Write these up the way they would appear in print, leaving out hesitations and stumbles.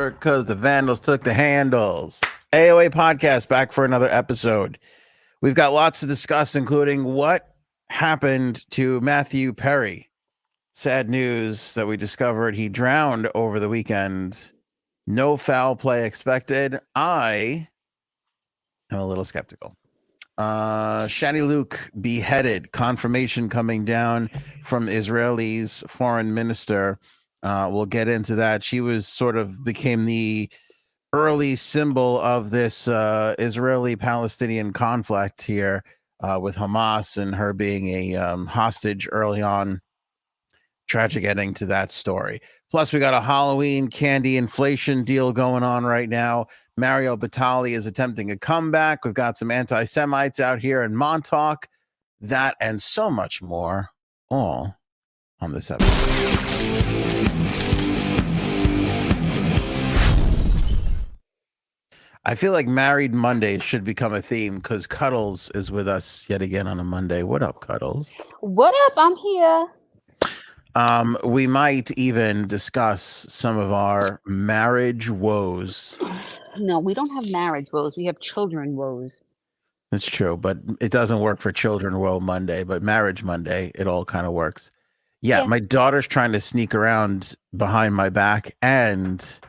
over because the vandals took the handles. AOA podcast back for another episode. We've got lots to discuss, including what happened to Matthew Perry. Sad news that we discovered he drowned over the weekend. No foul play expected. I am a little skeptical. Shani Louk beheaded. Confirmation coming down from Israel's foreign minister. We'll get into that. She was sort of became the early symbol of this Israeli-Palestinian conflict here with Hamas and her being a hostage early on. Tragic ending to that story. Plus, we got a Halloween candy inflation deal going on right now. Mario Batali is attempting a comeback. We've got some anti-Semites out here in Montauk. That and so much more, all on this episode. I feel like Married Monday should become a theme because Cuddles is with us yet again on a Monday. What up, Cuddles? What up? I'm here. We might even discuss some of our marriage woes. No, we don't have marriage woes. We have children woes. That's true, but it doesn't work for Children Woe Monday, but Marriage Monday, it all kind of works. Yeah, my daughter's trying to sneak around behind my back, and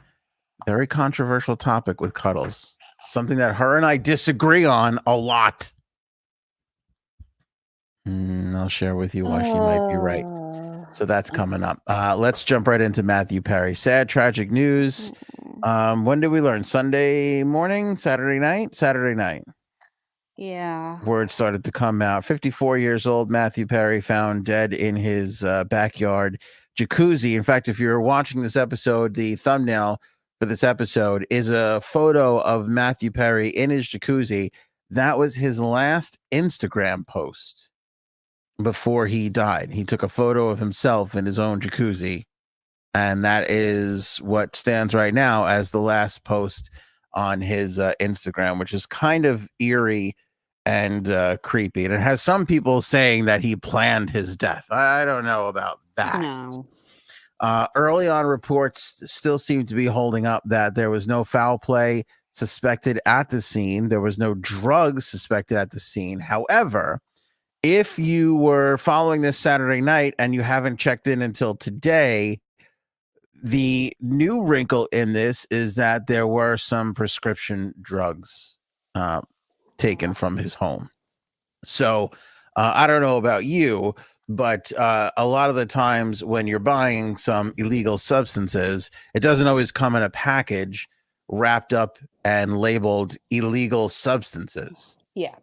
very controversial topic with Cuddles. Something that her and I disagree on a lot. I'll share with you why she might be right. So that's coming up. Let's jump right into Matthew Perry. Sad, tragic news. When did we learn? Sunday morning? Saturday night? Yeah. Word started to come out. 54 years old, Matthew Perry found dead in his backyard jacuzzi. In fact, if you're watching this episode, the thumbnail for this episode is a photo of Matthew Perry in his jacuzzi. That was his last Instagram post before he died. He took a photo of himself in his own jacuzzi, and that is what stands right now as the last post on his Instagram, which is kind of eerie and creepy. And it has some people saying that he planned his death. I don't know about that. No. Early on, reports still seem to be holding up that there was no foul play suspected at the scene. There was no drugs suspected at the scene. However, if you were following this Saturday night and you haven't checked in until today, the new wrinkle in this is that there were some prescription drugs taken from his home. So I don't know about you, but a lot of the times when you're buying some illegal substances, it doesn't always come in a package wrapped up and labeled illegal substances. Yeah.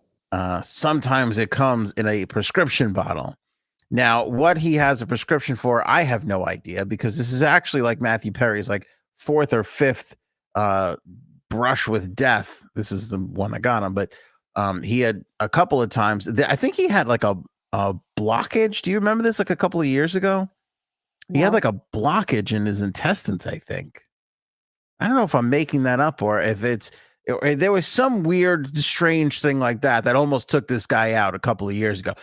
Sometimes it comes in a prescription bottle. Now, what he has a prescription for, I have no idea, because this is actually like Matthew Perry's like fourth or fifth brush with death. This is the one that got him, but he had a couple of times. I think he had like a blockage. Do you remember this? Like a couple of years ago, he had like a blockage in his intestines. I think. I don't know if I'm making that up or if it's. There was some weird, strange thing like that almost took this guy out a couple of years ago,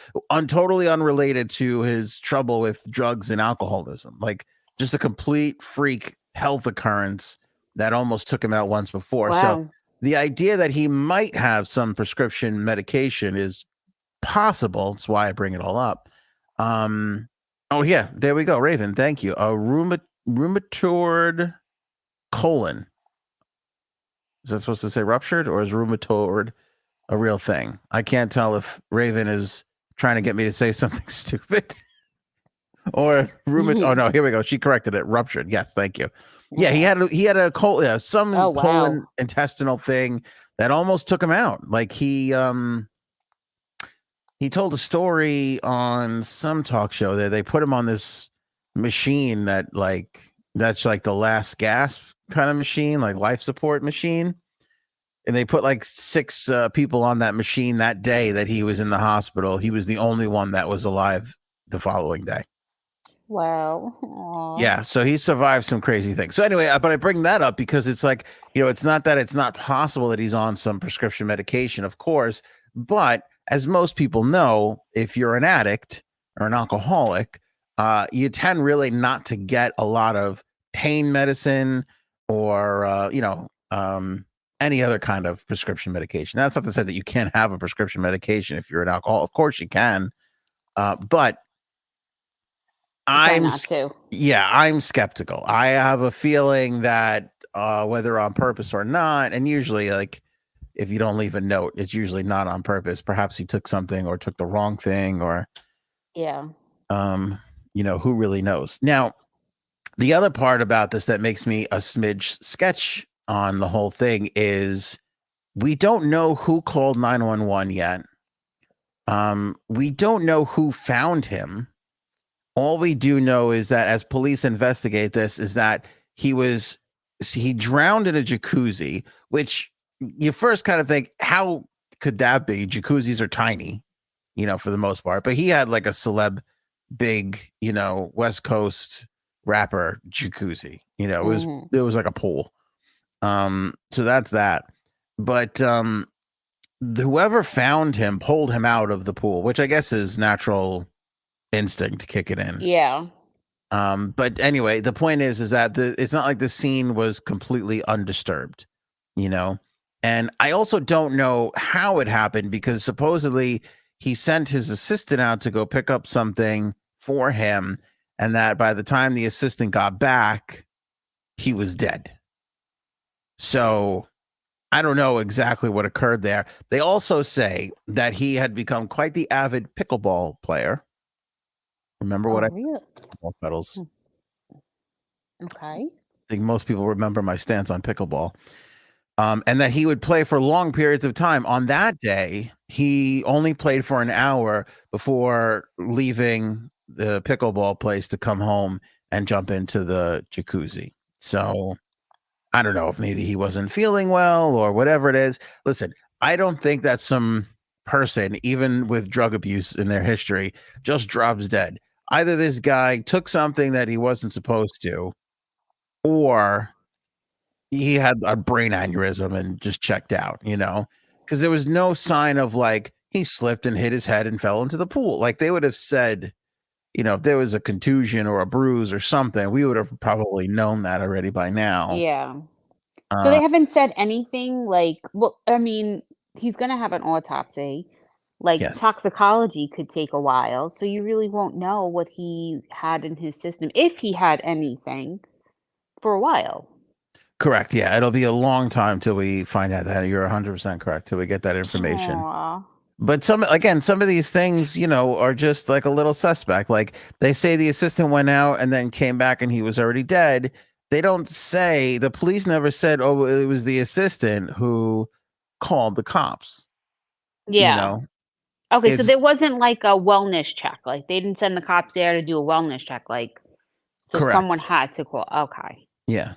totally unrelated to his trouble with drugs and alcoholism. Like just a complete freak health occurrence that almost took him out once before. Wow. So the idea that he might have some prescription medication is possible. That's why I bring it all up. Oh yeah, there we go. Raven, thank you. A rheumatoid colon. Is that supposed to say ruptured, or is rheumatoid a real thing? I can't tell if Raven is trying to get me to say something stupid or rheumatoid. Oh no, here we go. She corrected it. Ruptured. Yes, thank you. Yeah, he had a colon, colon intestinal thing that almost took him out. Like he told a story on some talk show that they put him on this machine that's like the last gasp kind of machine, like life support machine. And they put like 6 people on that machine that day that he was in the hospital. He was the only one that was alive the following day. Wow. Aww. Yeah. So he survived some crazy things. So anyway, but I bring that up because it's like, it's not that it's not possible that he's on some prescription medication, of course. But as most people know, if you're an addict or an alcoholic, you tend really not to get a lot of pain medicine or any other kind of prescription medication. That's not to say that you can't have a prescription medication if you're an alcoholic. Of course you can, but Try I'm not to. I'm skeptical. I have a feeling that whether on purpose or not, and usually like if you don't leave a note, it's usually not on purpose. Perhaps he took something or took the wrong thing, or Yeah. who really knows. Now, the other part about this that makes me a smidge sketch on the whole thing is we don't know who called 911 yet. We don't know who found him. All we do know is that as police investigate this, is that he drowned in a jacuzzi, which you first kind of think, how could that be? Jacuzzis are tiny, for the most part. But he had like a celeb, big, West Coast rapper jacuzzi. It was like a pool. So that's that. But whoever found him pulled him out of the pool, which I guess is natural instinct to kick it in. Yeah. But anyway, the point is that it's not like the scene was completely undisturbed, and I also don't know how it happened, because supposedly he sent his assistant out to go pick up something for him, and that by the time the assistant got back, he was dead. So I don't know exactly what occurred there. They also say that he had become quite the avid pickleball player. Remember what I really? pickleball pedals? Okay. I think most people remember my stance on pickleball. And that he would play for long periods of time. On that day, he only played for an hour before leaving the pickleball place to come home and jump into the jacuzzi. So I don't know if maybe he wasn't feeling well or whatever it is. Listen, I don't think that some person, even with drug abuse in their history, just drops dead. Either this guy took something that he wasn't supposed to, or he had a brain aneurysm and just checked out, because there was no sign of like he slipped and hit his head and fell into the pool. Like they would have said, if there was a contusion or a bruise or something, we would have probably known that already by now. Yeah. So they haven't said anything like, well, I mean, he's gonna have an autopsy. Like, Yes. toxicology could take a while, so you really won't know what he had in his system, if he had anything, for a while. Correct. Yeah, it'll be a long time till we find out that. You're 100% correct, till we get that information. Aw. But some of these things, are just like a little suspect. Like they say the assistant went out and then came back and he was already dead. They don't say, the police never said, oh, it was the assistant who called the cops. Yeah. Okay, so It's there wasn't like a wellness check, like, they didn't send the cops there to do a wellness check, like, so someone correct. had to call. Okay. Yeah.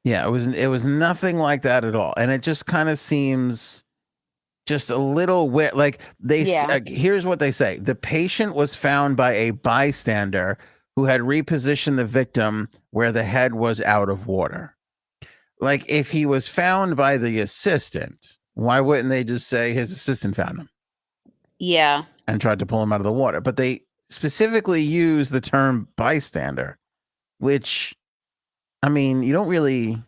Yeah, it was nothing like that at all. And it just kind of seems just a little wet. Like Yeah. here's what they say: the patient was found by a bystander who had repositioned the victim where the head was out of water. Like if he was found by the assistant, why wouldn't they just say his assistant found him Yeah. and tried to pull him out of the water? But they specifically use the term bystander, which, I mean, you don't really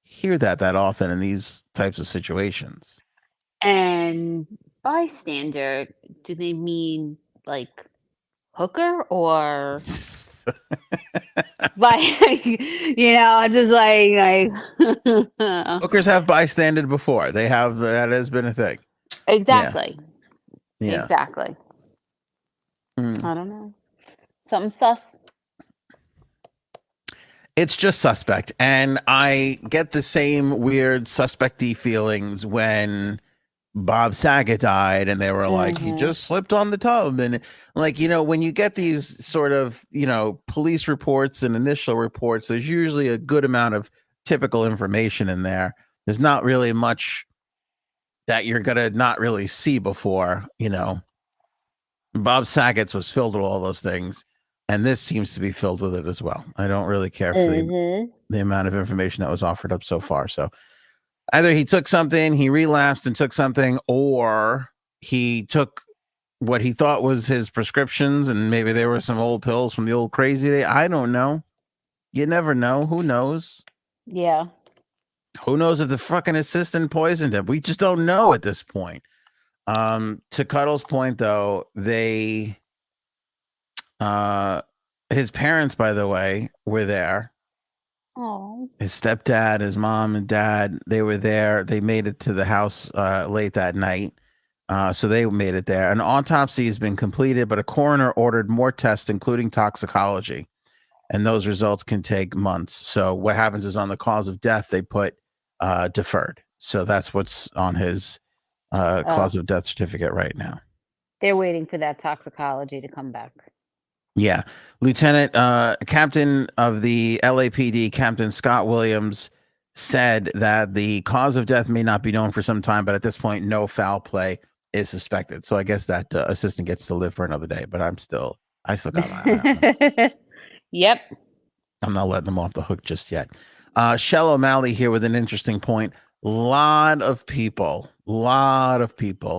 hear that often in these types of situations. And bystander, do they mean, like, hooker or like, just like Hookers have bystanded before. That has been a thing. exactly. Yeah. Exactly. Mm. I don't know. Something sus. It's just suspect. And I get the same weird suspecty feelings when Bob Saget died and they were like, he just slipped on the tub. And like, when you get these sort of, police reports and initial reports, there's usually a good amount of typical information in there. There's not really much that you're going to not really see before, Bob Saget's was filled with all those things. And this seems to be filled with it as well. I don't really care for the amount of information that was offered up so far. So either he took something, he relapsed and took something, or he took what he thought was his prescriptions and maybe there were some old pills from the old crazy day. I don't know. You never know. Who knows? Yeah. Who knows if the fucking assistant poisoned him? We just don't know at this point. To Cuddle's point, though, his parents, by the way, were there. Oh. His stepdad, his mom and dad, they were there. They made it to the house late that night. So they made it there. An autopsy has been completed, but a coroner ordered more tests, including toxicology. And those results can take months. So what happens is on the cause of death, they put deferred. So that's what's on his cause of death certificate right now. They're waiting for that toxicology to come back. Yeah. Captain of the LAPD, Captain Scott Williams, said that the cause of death may not be known for some time, but at this point, no foul play is suspected. So I guess that assistant gets to live for another day, but I still got my eye on him. Yep. I'm not letting them off the hook just yet. Shell O'Malley here with an interesting point. Lot of people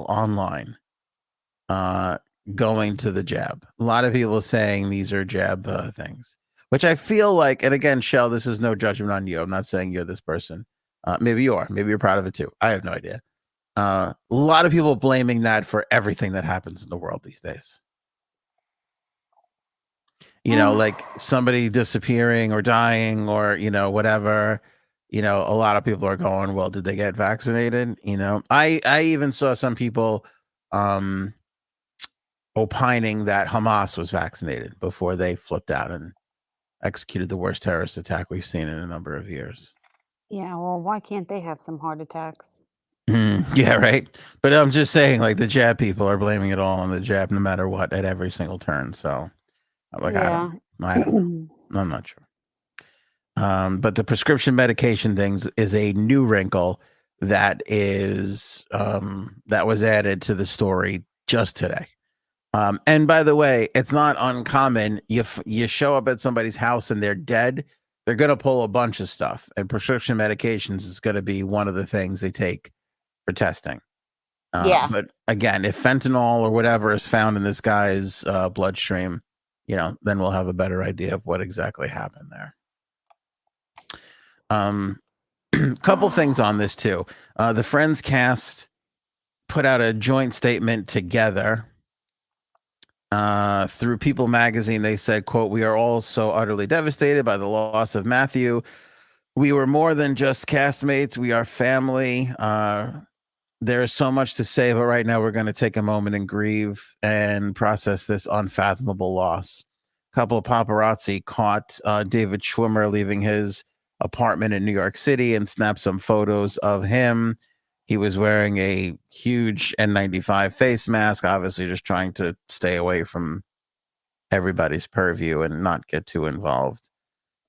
online going to the jab. A lot of people saying these are jab things, which I feel like, and again, Shell, this is no judgment on you. I'm not saying you're this person. Maybe you are. Maybe you're proud of it too. I have no idea. A lot of people blaming that for everything that happens in the world these days. You know, like somebody disappearing or dying or, whatever, a lot of people are going, well, did they get vaccinated? I even saw some people opining that Hamas was vaccinated before they flipped out and executed the worst terrorist attack we've seen in a number of years. Yeah, well, why can't they have some heart attacks? Yeah, right. But I'm just saying, like, the jab people are blaming it all on the jab, no matter what, at every single turn. So, like, Yeah. I don't know. I'm not sure. But the prescription medication things is a new wrinkle that is that was added to the story just today. And by the way, it's not uncommon. You show up at somebody's house and they're dead, they're going to pull a bunch of stuff, and prescription medications is going to be one of the things they take for testing. Yeah. But again, if fentanyl or whatever is found in this guy's bloodstream, then we'll have a better idea of what exactly happened there. Couple things on this too. The Friends cast put out a joint statement together. Through People magazine, they said, quote, "We are all so utterly devastated by the loss of Matthew. We were more than just castmates. We are family. There is so much to say, but right now we're going to take a moment and grieve and process this unfathomable loss." A couple of paparazzi caught David Schwimmer leaving his apartment in New York City and snapped some photos of him. He was wearing a huge N95 face mask, obviously just trying to stay away from everybody's purview and not get too involved.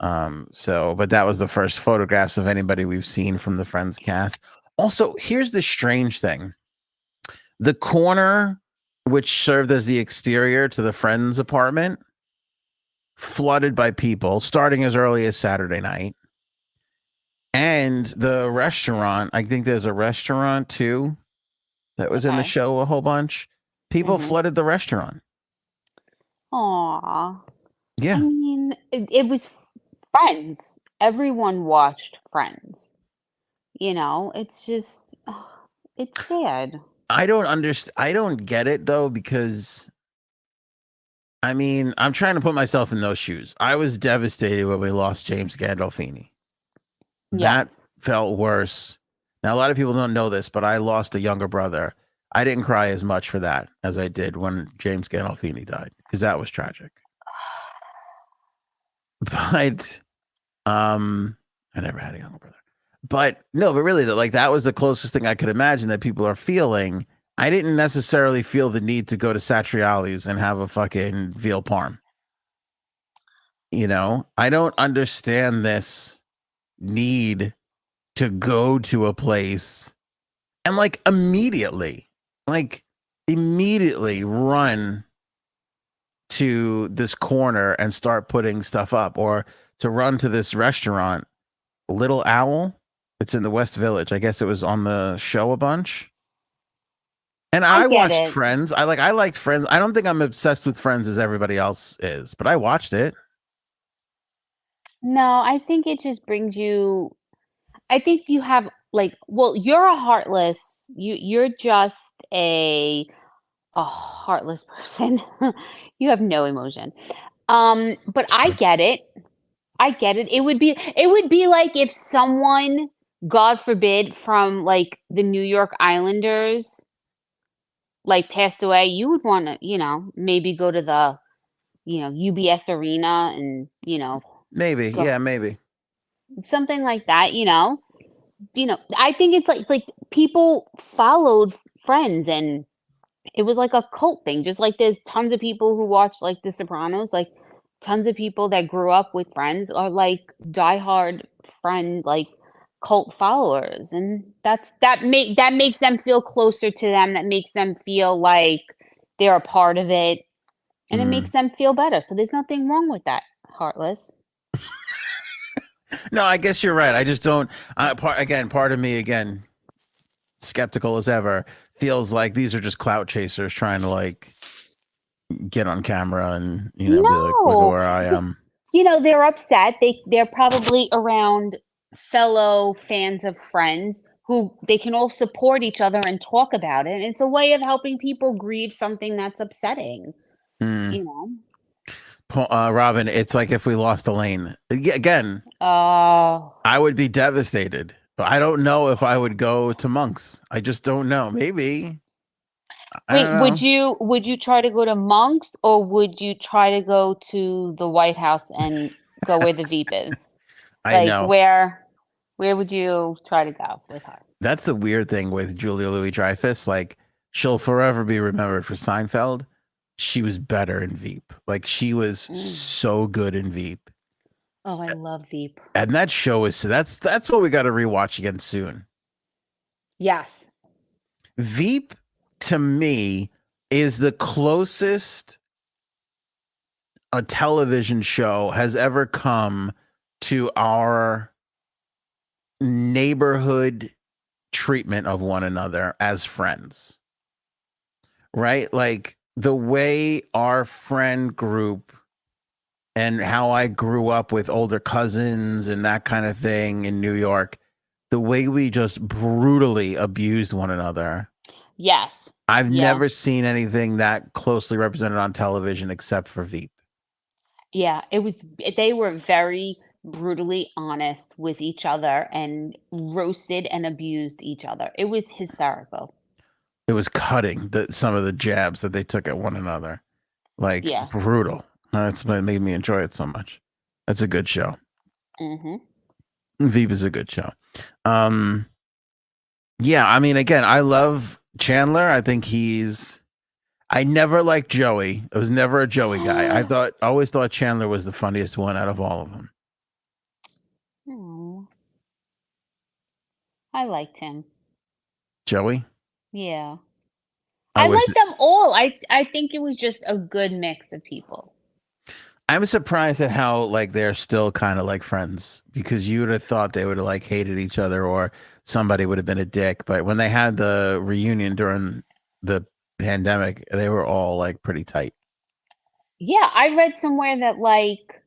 But that was the first photographs of anybody we've seen from the Friends cast. Also, here's the strange thing. The corner, which served as the exterior to the Friends apartment, flooded by people starting as early as Saturday night. And the restaurant, I think there's a restaurant too that was in the show a whole bunch. People flooded the restaurant. Aw. Yeah. I mean, it was Friends. Everyone watched Friends. It's just, it's sad. I don't understand. I don't get it though, because I mean, I'm trying to put myself in those shoes. I was devastated when we lost James Gandolfini. That Yes. felt worse. Now, a lot of people don't know this, but I lost a younger brother. I didn't cry as much for that as I did when James Gandolfini died, because that was tragic. But I never had a younger brother. But no, but really, like, that was the closest thing I could imagine that people are feeling. I didn't necessarily feel the need to go to Satriali's and have a fucking veal parm. I don't understand this need to go to a place and immediately run to this corner and start putting stuff up, or to run to this restaurant, Little Owl. It's in the West Village. I guess it was on the show a bunch. And I watched Friends. I liked Friends. I don't think I'm obsessed with Friends as everybody else is, but I watched it. No, I think it just brings you I think you have, like well, you're a heartless you're just a heartless person. You have no emotion. But It's I true. get it. I get it. It would be like if someone, God forbid, from, like, the New York Islanders, like, passed away, you would wanna, maybe go to the, UBS Arena and, Maybe, go yeah, maybe. something like that, I think it's like people followed Friends, and it was like a cult thing, just like there's tons of people who watch, like, The Sopranos, like, tons of people that grew up with Friends are, like, diehard Friend, like, cult followers, and that makes them feel closer to them, that makes them feel like they're a part of it, and it makes Mm. them feel better, so there's nothing wrong with that, Heartless. No, I guess you're right. I just don't. Part of me again, skeptical as ever, feels like these are just clout chasers trying to like get on camera and be like, look at No! where I Th am. They're upset. They're probably around fellow fans of Friends who they can all support each other and talk about it. It's a way of helping people grieve something that's upsetting, Mm. you know? Robin, it's like if we lost Elaine again, Oh. I would be devastated. I don't know if I would go to Monks. I just don't know. Maybe. I Wait, don't know. would you try to go to Monk's, or would you try to go to the White House and go where the Veep is? I Like, know. where would you try to go with her? That's the weird thing with Julia Louis Dreyfus. Like, she'll forever be remembered for Seinfeld. She was better in Veep. Like, she was Mm. so good in Veep. Oh, I love Veep. And that show is that's what we got to rewatch again soon. Yes. Veep to me is the closest a television show has ever come to our neighborhood treatment of one another as friends. Right? Like the way our friend group and how I grew up with older cousins and that kind of thing in New York, the way we just brutally abused one another. Yes. I've Yeah. never seen anything that closely represented on television except for Veep. Yeah, they were very brutally honest with each other and roasted and abused each other. It was hysterical. It was cutting some of the jabs that they took at one another, like Yeah. brutal. That's what made me enjoy it so much. That's a good show. Mhm. Veep is a good show. Um, yeah, I mean, again, I love Chandler. I think I never liked Joey. I was never a Joey guy. Always thought Chandler was the funniest one out of all of them. Aw, I liked him. Joey, Yeah. I I was. liked them all. I think it was just a good mix of people. I'm surprised at how like they're still kind of like friends because you would have thought they would have like hated each other or somebody would have been a dick. But when they had the reunion during the pandemic, they were all like pretty tight. Yeah, I read somewhere that, like,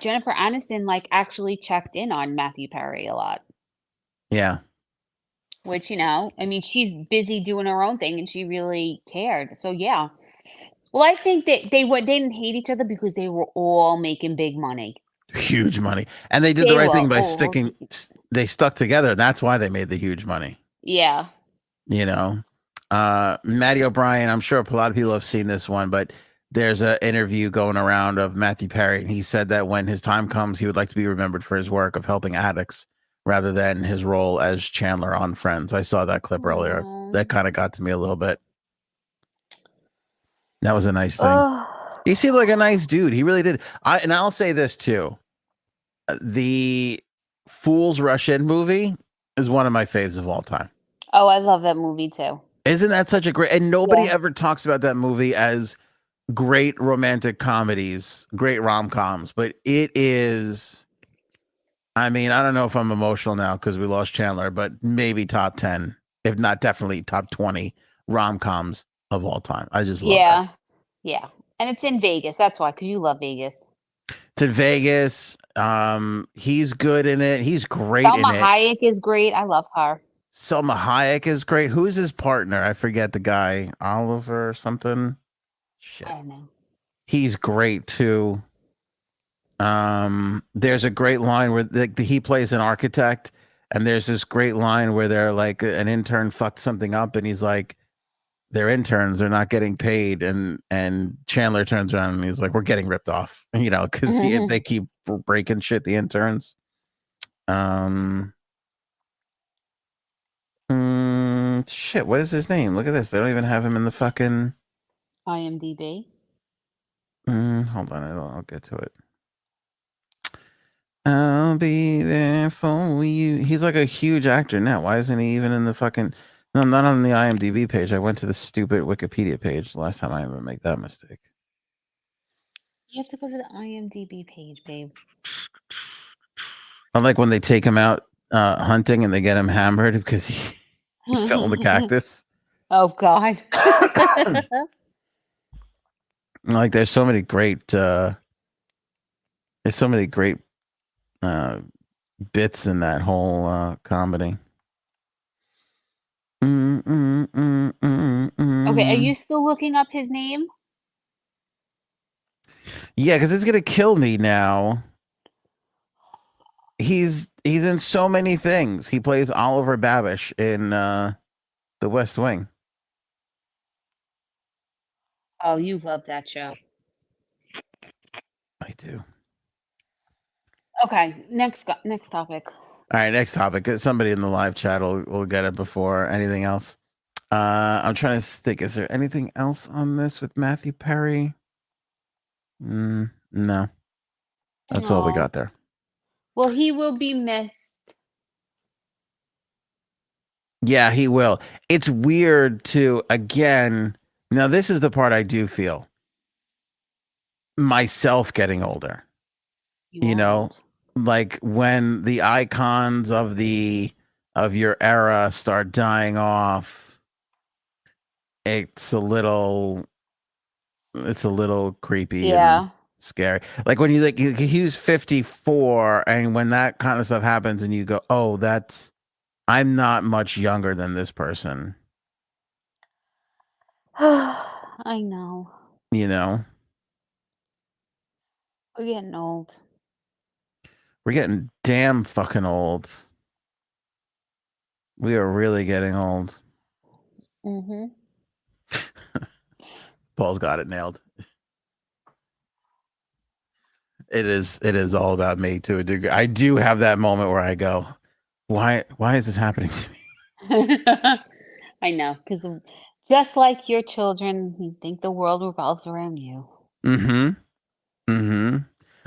Jennifer Aniston, like, actually checked in on Matthew Perry a lot, Yeah, which, I mean, she's busy doing her own thing and she really cared. So, yeah. Well, I think that they didn't hate each other because they were all making big money. huge money, and they did the They right were thing by all sticking. They stuck together. That's why they made the huge money. yeah. You know, Matty O'Brien. I'm sure a lot of people have seen this one, but there's an interview going around of Matthew Perry, and he said that when his time comes, he would like to be remembered for his work of helping addicts rather than his role as Chandler on Friends. I saw that clip earlier. Aw. That kind of got to me a little bit. That was a nice thing. Ugh. He seemed like a nice dude. He really did. And I'll say this too: the Fools Rush In movie is one of my faves of all time. Oh, I love that movie too. Isn't that such a great? And nobody Yeah. ever talks about that movie as great romantic comedies, great rom coms, but it is. I mean, I don't know if I'm emotional now because we lost Chandler, but maybe top 10, if not definitely top 20 rom coms of all time. I just love that. Yeah. Yeah. And it's in Vegas. That's why, because you love Vegas. It's in Vegas. He's good in it. He's great Selma in it. Hayek is great. I love her. Selma Hayek is great. Who's his partner? I forget the guy. Oliver or something. Shit. I don't know. He's great too. There's a great line where he plays an architect, and there's this great line where they're like, an intern fucked something up, and he's like, they're interns, they're not getting paid, and Chandler turns around and he's like, we're getting ripped off, because they keep breaking shit, the interns. Shit, what is his name? Look at this. They don't even have him in the fucking IMDb. Hold on, I'll get to it. I'll be there for you. He's like a huge actor now. Why isn't he even in the fucking? No, I'm not on the IMDb page. I went to the stupid Wikipedia page the last time I ever make that mistake. You have to go to the IMDb page, babe. I like when they take him out hunting and they get him hammered because he fell in the cactus. Oh God. Like there's so many great bits in that whole comedy. Okay, are you still looking up his name? Yeah, because it's gonna kill me now. He's in so many things. He plays Oliver Babish in The West Wing. Oh, you love that show. I do. Okay, next topic. All right, next topic. Somebody in the live chat will get it before anything else. I'm trying to think. Is there anything else on this with Matthew Perry? No. That's all we got there. Well, he will be missed. Yeah, he will. It's weird to, again, now this is the part I do feel. Myself getting older. Like when the icons of your era start dying off, it's a little creepy and scary. Like when he was 54, and when that kind of stuff happens and you go, oh, I'm not much younger than this person. I know. We're getting old. We're getting damn fucking old. We are really getting old. Mm-hmm. Paul's got it nailed. It is all about me to a degree. I do have that moment where I go, why is this happening to me? I know, because just like your children, you think the world revolves around you.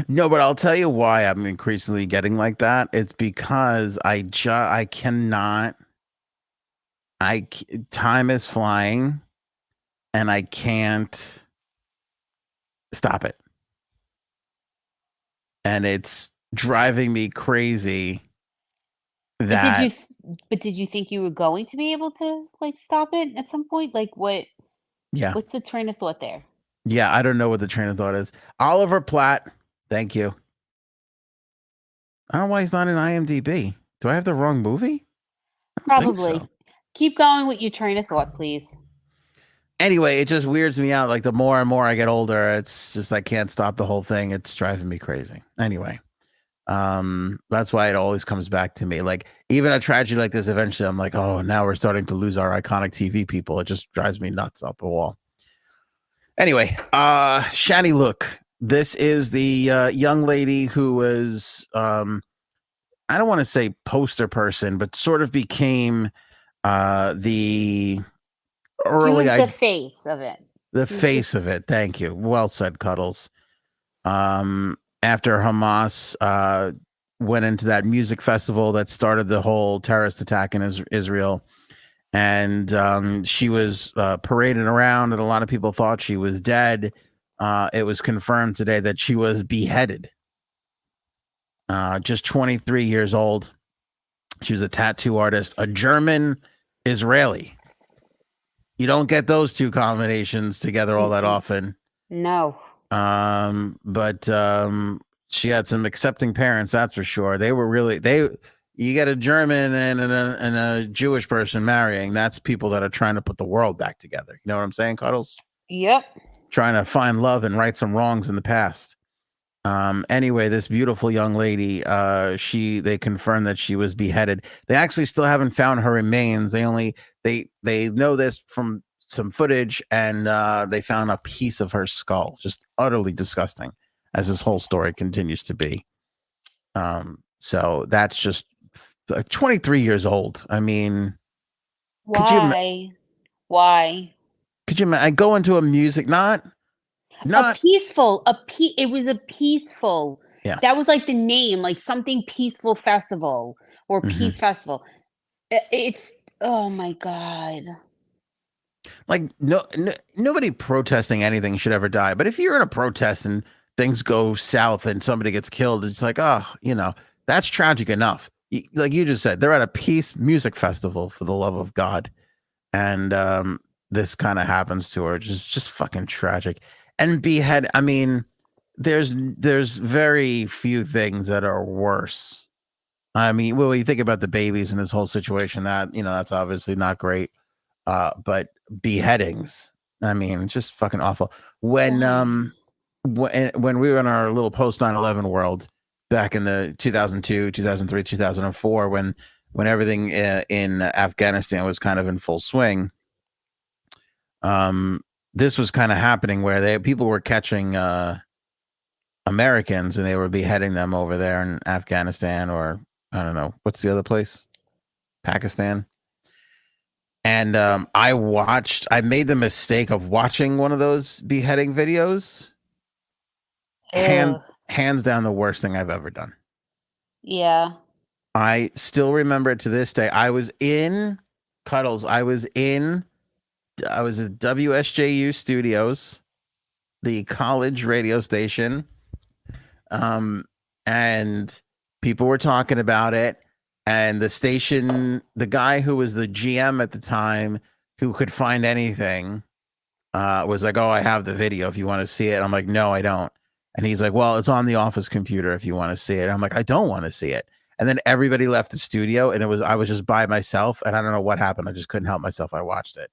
No, but I'll tell you why I'm increasingly getting like that. It's because time is flying and I can't stop it. And it's driving me crazy. But did you think you were going to be able to stop it at some point? Like what? Yeah. What's the train of thought there? Yeah, I don't know what the train of thought is. Oliver Platt, thank you. I don't know why he's not in IMDb. Do I have the wrong movie? Probably. So. Keep going with your train of thought, please. Anyway, it just weirds me out. Like the more and more I get older, it's just I can't stop the whole thing. It's driving me crazy. Anyway, that's why it always comes back to me. Like even a tragedy like this, eventually I'm like, oh, now we're starting to lose our iconic TV people. It just drives me nuts up a wall. Anyway, Shani Louk. This is the young lady who was, I don't want to say poster person, but sort of became the early. She was the face of it. The face of it. Thank you. Well said, Cuddles. After Hamas went into that music festival that started the whole terrorist attack in Israel. And she was parading around, and a lot of people thought she was dead. It was confirmed today that she was beheaded. Just 23 years old. She was a tattoo artist, a German Israeli. You don't get those two combinations together all that often. No. But She had some accepting parents, that's for sure. They were really you get a German and a Jewish person marrying, that's people that are trying to put the world back together. You know what I'm saying, Cuddles? Yep. Trying to find love and right some wrongs in the past. Anyway, this beautiful young lady, they confirmed that she was beheaded. They actually still haven't found her remains. They know this from some footage, and they found a piece of her skull. Just utterly disgusting, as this whole story continues to be. So that's just 23 years old. I mean, Why? Why? Could you? I go into a music, not. It was a peaceful. Yeah. That was like the name, like something peaceful festival or peace festival. It's oh my god. Like nobody protesting anything should ever die. But if you're in a protest and things go south and somebody gets killed, it's like, oh, that's tragic enough. Like you just said, they're at a peace music festival, for the love of God, and this kind of happens to her. Just fucking tragic. And behead. I mean, there's very few things that are worse. I mean, well, you think about the babies in this whole situation, that that's obviously not great. But beheadings, I mean, just fucking awful. When when we were in our little post 9/11 world back in the 2002, 2003, 2004, when everything in Afghanistan was kind of in full swing, this was kind of happening where people were catching Americans and they were beheading them over there in Afghanistan, or I don't know, what's the other place? Pakistan. And I made the mistake of watching one of those beheading videos. Hands down, the worst thing I've ever done. Yeah. I still remember it to this day. I was in Cuddles. I was at WSJU Studios, the college radio station. And people were talking about it. And the station, the guy who was the GM at the time, who could find anything, was like, "Oh, I have the video if you want to see it." I'm like, "No, I don't." And he's like, "Well, it's on the office computer if you want to see it." I'm like, "I don't want to see it." And then everybody left the studio, and I was just by myself, and I don't know what happened. I just couldn't help myself. I watched it,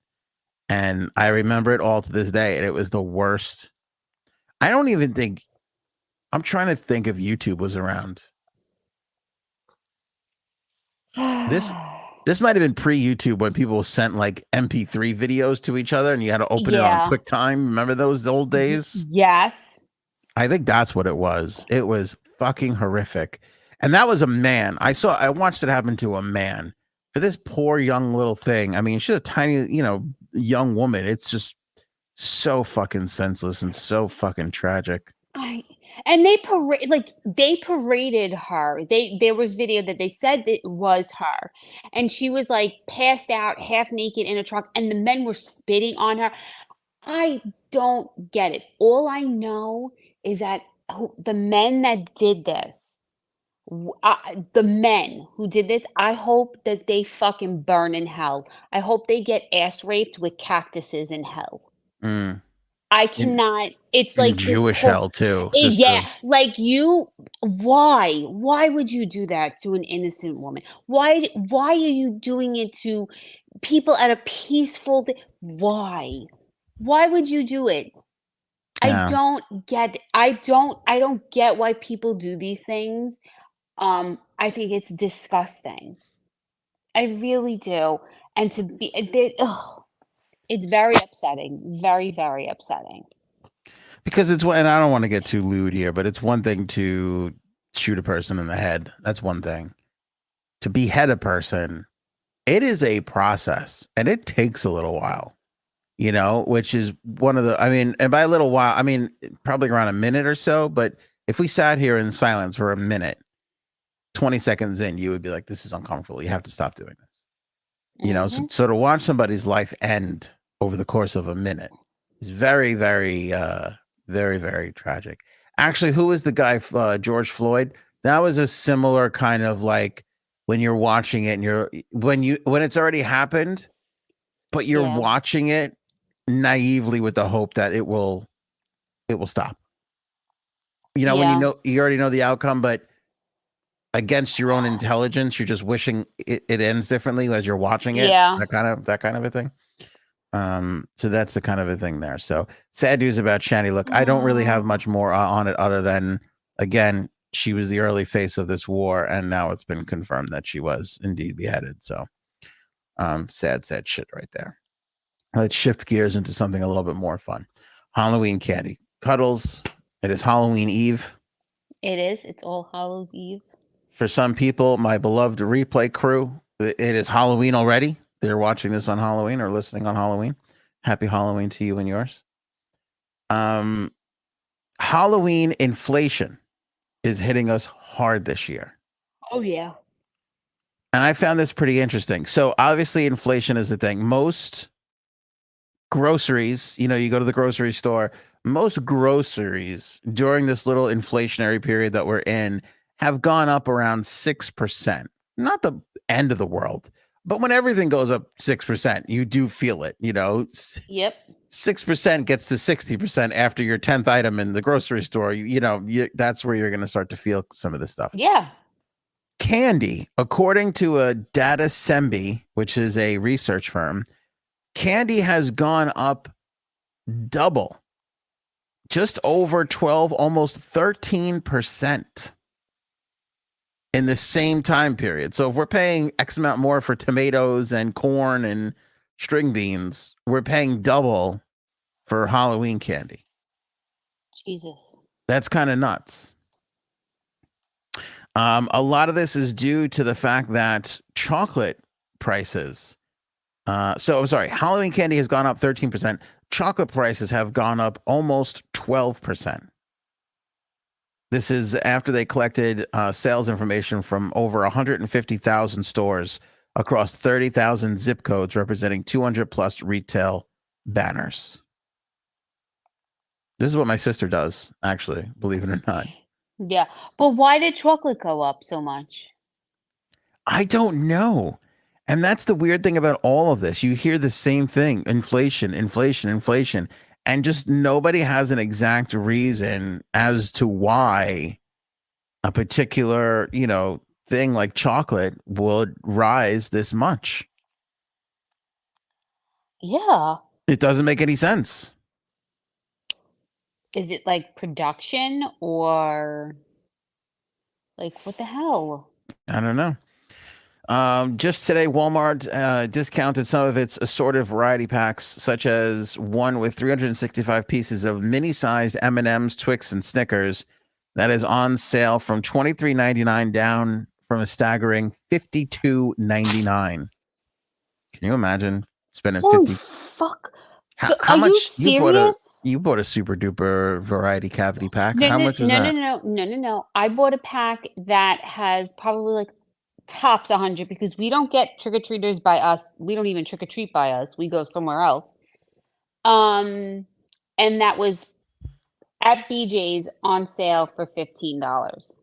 and I remember it all to this day. And it was the worst. I don't even think. I'm trying to think if YouTube was around. This might have been pre-YouTube, when people sent like MP3 videos to each other and you had to open it on QuickTime. Remember those old days? Yes. I think that's what it was. It was fucking horrific. And that was a man. I watched it happen to a man. For this poor young little thing. I mean, she's a tiny, young woman. It's just so fucking senseless and so fucking tragic. And they paraded her. There was video that they said it was her, and she was like passed out, half naked in a truck, and the men were spitting on her. I don't get it. All I know is that the men that did this, the men who did this, I hope that they fucking burn in hell. I hope they get ass raped with cactuses in hell. Mm. I cannot. It's like Jewish hell too. Like why would you do that to an innocent woman? Why are you doing it to people at a peaceful why would you do it? Yeah. I don't get why people do these things. I think it's disgusting. I really do. And to be it's very upsetting. Very, very upsetting. Because and I don't want to get too lewd here, but it's one thing to shoot a person in the head. That's one thing. To behead a person, it is a process, and it takes a little while, which is one of the, and by a little while, probably around a minute or so. But if we sat here in silence for a minute, 20 seconds in, you would be like, this is uncomfortable. You have to stop doing this. So to watch somebody's life end over the course of a minute is very, very, very, very tragic. Actually, who was the guy, George Floyd? That was a similar kind of like when you're watching it and when it's already happened, but you're watching it naively with the hope that it will stop. You know, when Yeah. you already know the outcome, but against your own intelligence, you're just wishing it ends differently as you're watching it. Yeah. That kind of a thing. So that's the kind of a thing there. So sad news about Shani Louk. I don't really have much more on it other than, again, she was the early face of this war, and now it's been confirmed that she was indeed beheaded. So sad shit right there. Let's shift gears into something a little bit more fun. Halloween candy. Cuddles. It is Halloween Eve. It is. It's All Hallows Eve. For some people, my beloved replay crew, it is Halloween already. They're watching this on Halloween or listening on Halloween. Happy Halloween to you and yours. Halloween inflation is hitting us hard this year. Oh, yeah. And I found this pretty interesting. So obviously inflation is a thing. Most groceries, you know, you go to the grocery store, most groceries during this little inflationary period that we're in have gone up around 6%. Not the end of the world, but when everything goes up 6%, you do feel it, you know. Yep. 6% gets to 60% after your 10th item in the grocery store. That's where you're going to start to feel some of this stuff. Yeah. Candy, according to a Data Sembi, which is a research firm, candy has gone up double, just over 12, almost 13% in the same time period. So if we're paying X amount more for tomatoes and corn and string beans, we're paying double for Halloween candy. Jesus. That's kind of nuts. A lot of this is due to the fact that chocolate prices. So I'm sorry, Halloween candy has gone up 13%. Chocolate prices have gone up almost 12%. This is after they collected sales information from over 150,000 stores across 30,000 zip codes, representing 200 plus retail banners. This is what my sister does, actually, believe it or not. Yeah. But why did chocolate go up so much? I don't know. And that's the weird thing about all of this. You hear the same thing, inflation, and just nobody has an exact reason as to why a particular, thing like chocolate would rise this much. Yeah. It doesn't make any sense. Is it like production or like what the hell? I don't know. Just today, Walmart discounted some of its assorted variety packs, such as one with 365 pieces of mini-sized M&Ms, Twix, and Snickers that is on sale from $23.99 down from a staggering $52.99. Can you imagine spending Holy 50? fuck. How Are you much serious? you bought a super duper variety cavity pack? No, How no, much is no, that? no. I bought a pack that has probably like tops 100 because we don't get trick-or-treaters by us. We don't even trick-or-treat by us. We go somewhere else. And that was at BJ's on sale for $15.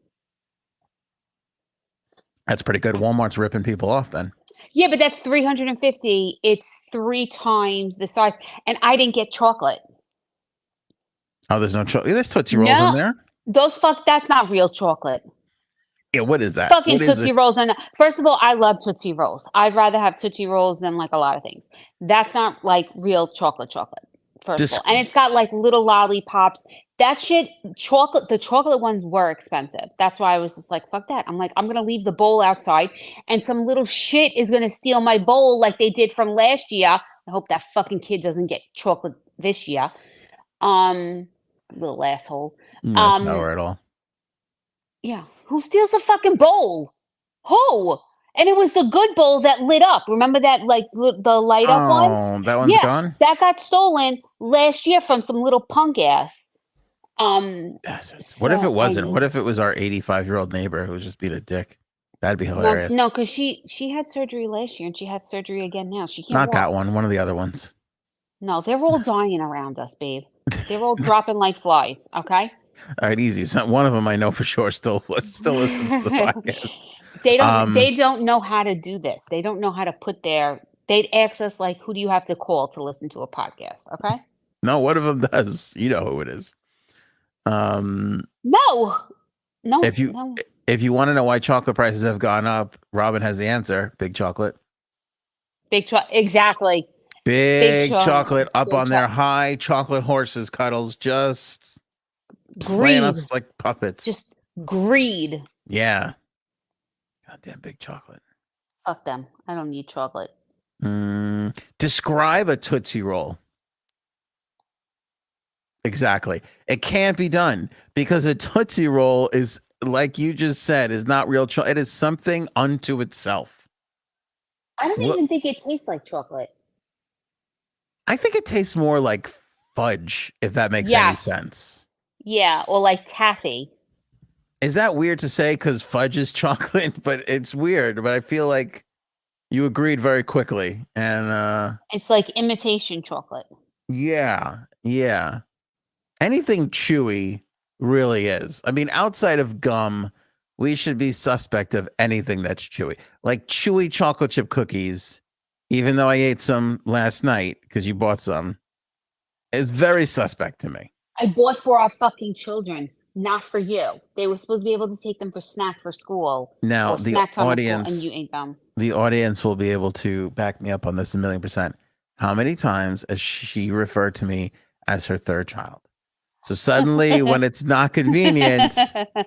That's pretty good. Walmart's ripping people off then. Yeah, but that's 350. It's 3 times the size. And I didn't get chocolate. Oh, there's no chocolate. There's Tootsie Rolls in there. That's not real chocolate. Yeah, what is that? Fucking What is Tootsie it? Rolls are not. First of all, I love Tootsie Rolls. I'd rather have Tootsie Rolls than like a lot of things. That's not like real chocolate. First of all. And it's got like little lollipops. That shit, the chocolate ones were expensive. That's why I was just like, fuck that. I'm like, I'm gonna leave the bowl outside and some little shit is gonna steal my bowl like they did from last year. I hope that fucking kid doesn't get chocolate this year. Little asshole. That's not right at all. Yeah. Who steals the fucking bowl? Who? And it was the good bowl that lit up. Remember that, like, the light up one? Oh, that one's gone? That got stolen last year from some little punk ass. What if it wasn't? What if it was our 85-year-old neighbor who was just being a dick? That'd be hilarious. No, because she had surgery last year and she had surgery again now. She can't Not walk. that one. One of the other ones. No, they're all dying around us, babe. They're all dropping like flies. Okay. All right, easy. So one of them I know for sure still listens to the podcast. They don't know how to do this. They don't know how to put they'd ask us like, who do you have to call to listen to a podcast? Okay. No, one of them does. You know who it is. No. If you No. if you want to know why chocolate prices have gone up, Robin has the answer. Big chocolate. Big chocolate. Exactly. Big chocolate up Big on their high chocolate horses, Cuddles, just playing greed. us like puppets. Just greed. Yeah. Goddamn big chocolate. Fuck them. I don't need chocolate. Describe a Tootsie Roll. Exactly. It can't be done because a Tootsie Roll is, like you just said, is not real chocolate. It is something unto itself. I don't even think it tastes like chocolate. I think it tastes more like fudge, if that makes any sense. Yeah, or like taffy. Is that weird to say because fudge is chocolate? But it's weird. But I feel like you agreed very quickly. And it's like imitation chocolate. Yeah. Anything chewy really is. I mean, outside of gum, we should be suspect of anything that's chewy. Like chewy chocolate chip cookies, even though I ate some last night because you bought some, it's very suspect to me. I bought for our fucking children, not for you. They were supposed to be able to take them for snack for school. Now, or snack time at school, and you ate them. The audience will be able to back me up on this 1,000,000%. How many times has she referred to me as her third child? So suddenly, when it's not convenient,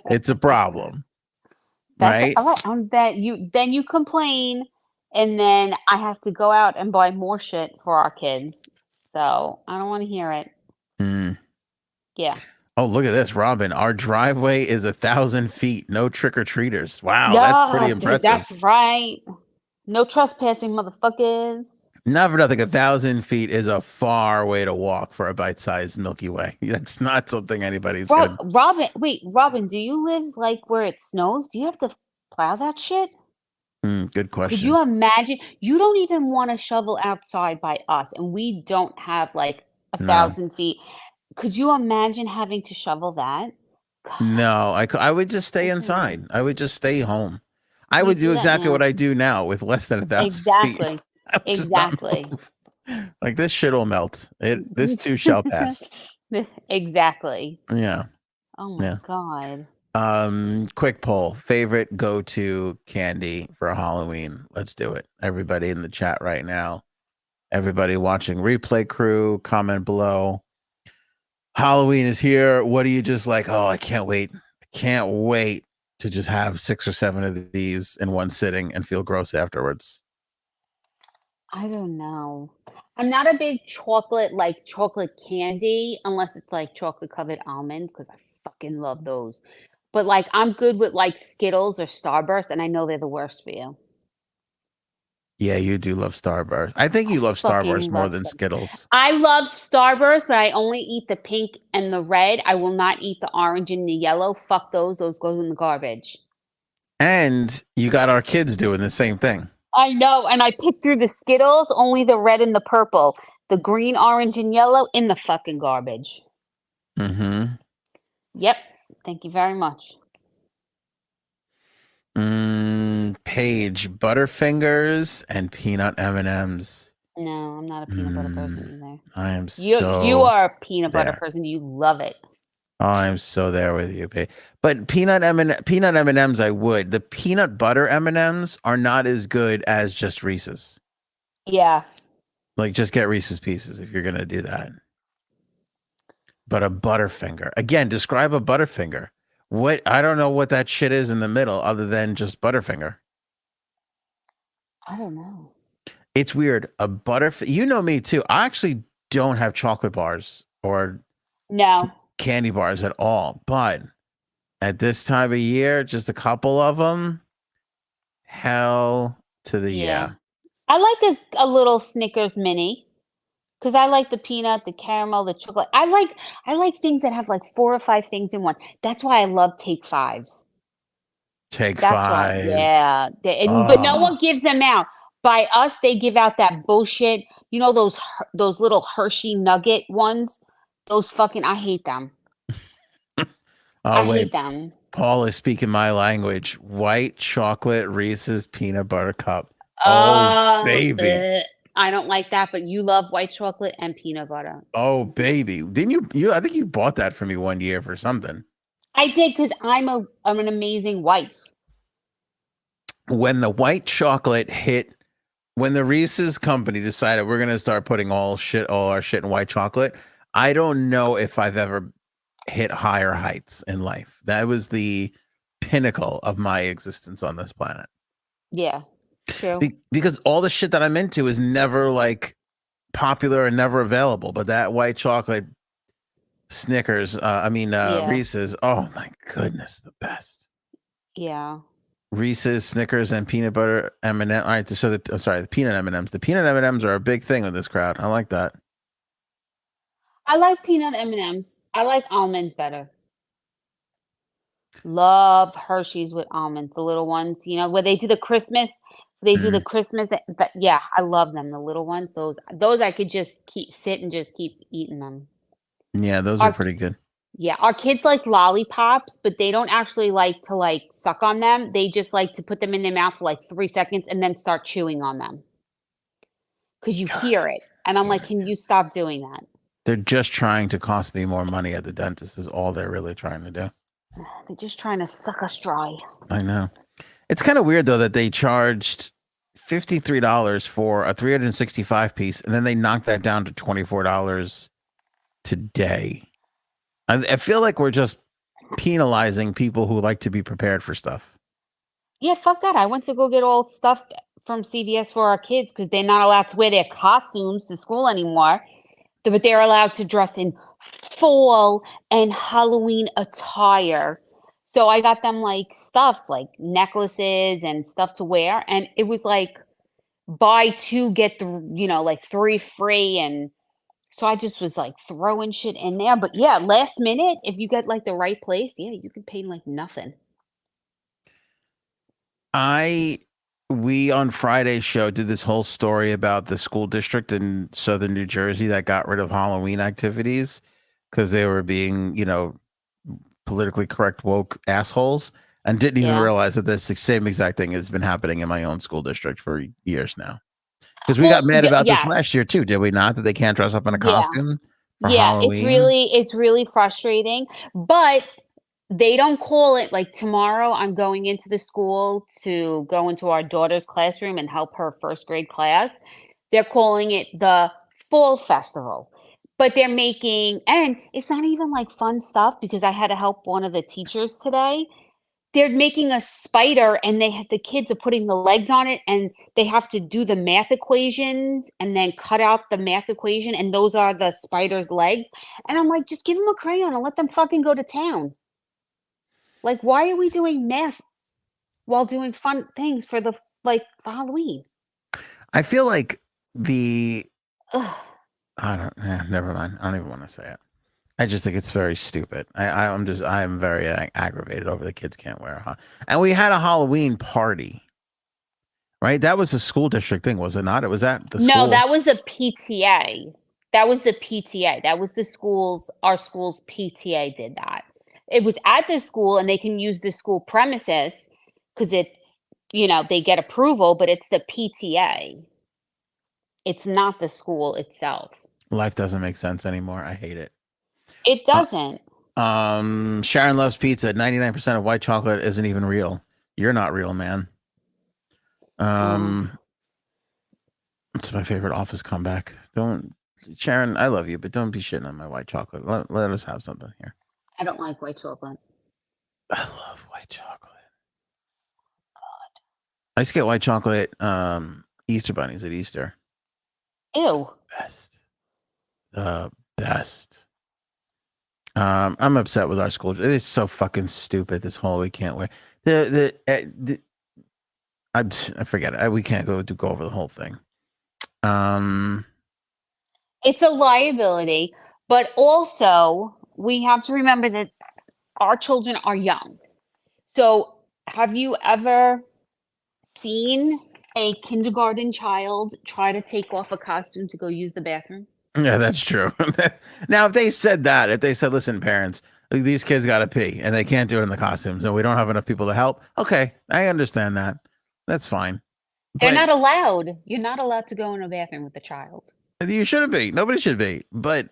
it's a problem. Right? All right. Then you complain, and then I have to go out and buy more shit for our kids. So I don't want to hear it. Yeah. Oh, look at this, Robin. Our driveway is 1,000 feet. No trick-or-treaters. Wow, that's pretty impressive. That's right. No trespassing, motherfuckers. Not for nothing, 1,000 feet is a far way to walk for a bite-sized Milky Way. That's not something anybody's gonna. Robin, do you live like where it snows? Do you have to plow that shit? Good question. Could you imagine? You don't even want to shovel outside by us, and we don't have like 1,000 feet. Could you imagine having to shovel that? God. No, I would just stay inside. I would just stay home. I would do exactly what I do now with less than 1,000 feet. Exactly. Like this shit will melt. This too shall pass. Exactly. Yeah. Oh my God. Quick poll. Favorite go-to candy for Halloween. Let's do it. Everybody in the chat right now. Everybody watching replay crew, comment below. Halloween is here. What are you just like? Oh, I can't wait. I can't wait to just have 6 or 7 of these in one sitting and feel gross afterwards. I don't know. I'm not a big chocolate candy unless it's like chocolate covered almonds because I fucking love those. But like I'm good with like Skittles or Starburst, and I know they're the worst for you. Yeah, you do love Starburst. I think you love Starburst more than Skittles. I love Starburst, but I only eat the pink and the red. I will not eat the orange and the yellow. Fuck those. Those go in the garbage. And you got our kids doing the same thing. I know. And I picked through the Skittles, only the red and the purple. The green, orange, and yellow in the fucking garbage. Mm-hmm. Yep. Thank you very much. Paige, Butterfingers and peanut M&Ms. No, I'm not a peanut butter person either. I am You are a peanut butter person. You love it. Oh, I'm so there with you, babe. But peanut M&Ms, I would. The peanut butter M&Ms are not as good as just Reese's. Yeah. Like, just get Reese's Pieces if you're gonna do that. But a Butterfinger, again, describe a Butterfinger. What? I don't know what that shit is in the middle, other than just Butterfinger. I don't know. It's weird. A Butterfinger. You know me too. I actually don't have chocolate bars or candy bars at all. But at this time of year, just a couple of them. Hell to the yeah. I like a little Snickers mini because I like the peanut, the caramel, the chocolate. I like things that have like 4 or 5 things in one. That's why I love Take Fives. Take Fives. Yeah. But no one gives them out. By us, they give out that bullshit. You know those little Hershey nugget ones? Those fucking, I hate them. I hate them. Paul is speaking my language. White chocolate Reese's peanut butter cup. Oh, baby. I don't like that, but you love white chocolate and peanut butter. Oh, baby. Didn't you? I think you bought that for me one year for something. I did because I'm an amazing wife. When the white chocolate hit, when the Reese's company decided we're going to start putting all our shit in white chocolate, I don't know if I've ever hit higher heights in life. That was the pinnacle of my existence on this planet. Yeah, true. Because all the shit that I'm into is never like popular and never available. But that white chocolate Snickers, Reese's, oh my goodness, the best. Yeah. Reese's, Snickers, and peanut butter M&M. All right, so the peanut M&Ms. The peanut M&Ms are a big thing with this crowd. I like that. I like peanut M&Ms. I like almonds better. Love Hershey's with almonds, the little ones, where they do the Christmas. Yeah, I love them, the little ones. Those I could just sit and just keep eating them. Yeah, those are pretty good. Yeah, our kids like lollipops, but they don't actually like to suck on them. They just like to put them in their mouth for 3 seconds and then start chewing on them. Because you hear it. And I'm like, can you stop doing that? They're just trying to cost me more money at the dentist is all they're really trying to do. They're just trying to suck us dry. I know. It's kind of weird, though, that they charged $53 for a 365 piece, and then they knocked that down to $24 today. I feel like we're just penalizing people who like to be prepared for stuff. Yeah, fuck that. I went to go get all stuff from CVS for our kids because they're not allowed to wear their costumes to school anymore. But they're allowed to dress in fall and Halloween attire. So I got them stuff like necklaces and stuff to wear. And it was buy two, get the, 3 free. And so I just was throwing shit in there. But yeah, last minute, if you get the right place, yeah, you can pay nothing. We on Friday's show did this whole story about the school district in southern New Jersey that got rid of Halloween activities because they were being, politically correct woke assholes and didn't even realize that this same exact thing has been happening in my own school district for years now. Because we got mad about this last year too, did we not? That they can't dress up in a costume for Halloween. It's really frustrating, but they don't call it tomorrow. I'm going into the school to go into our daughter's classroom and help her first grade class. They're calling it the Fall Festival, but they're making, and it's not even fun stuff because I had to help one of the teachers today. They're making a spider and the kids are putting the legs on it and they have to do the math equations and then cut out the math equation. And those are the spider's legs. And I'm like, just give them a crayon and let them fucking go to town. Why are we doing math while doing fun things for for Halloween? I feel like never mind. I don't even want to say it. I just think it's very stupid. I'm very aggravated over the kids can't wear and we had a Halloween party, right? That was a school district thing, was it not? It was at the school. No, that was the PTA. That was the PTA. That was our school's PTA did that. It was at the school and they can use the school premises because it's, they get approval, but it's the PTA. It's not the school itself. Life doesn't make sense anymore. I hate it. It doesn't. Sharon loves pizza. 99% of white chocolate isn't even real. You're not real, man. It's my favorite Office comeback. Sharon, I love you, but don't be shitting on my white chocolate. Let us have something here. I don't like white chocolate. I love white chocolate. God. I used to get white chocolate Easter bunnies at Easter. Ew. Best. The best. I'm upset with our school. It's so fucking stupid. This whole we can't wear I forget it. We can't go over the whole thing. It's a liability, but also we have to remember that our children are young. So have you ever seen a kindergarten child try to take off a costume to go use the bathroom? Yeah, that's true. Now, if they said, listen, parents, these kids got to pee and they can't do it in the costumes and we don't have enough people to help. Okay, I understand that. That's fine. They're But not allowed. You're not allowed to go in a bathroom with a child. you shouldn't be. Nobody should be. But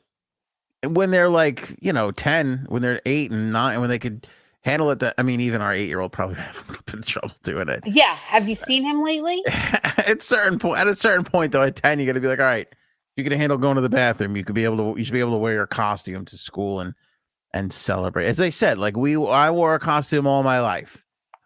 when they're like, 10, when they're 8 and 9, when they could handle it, that I mean, even our 8-year-old probably have a little bit of trouble doing it. Yeah. Have you seen him lately? At a certain point, though, at 10, you got to be like, all right, you can handle going to the bathroom. You should be able to wear your costume to school and celebrate. As I said, like I wore a costume all my life.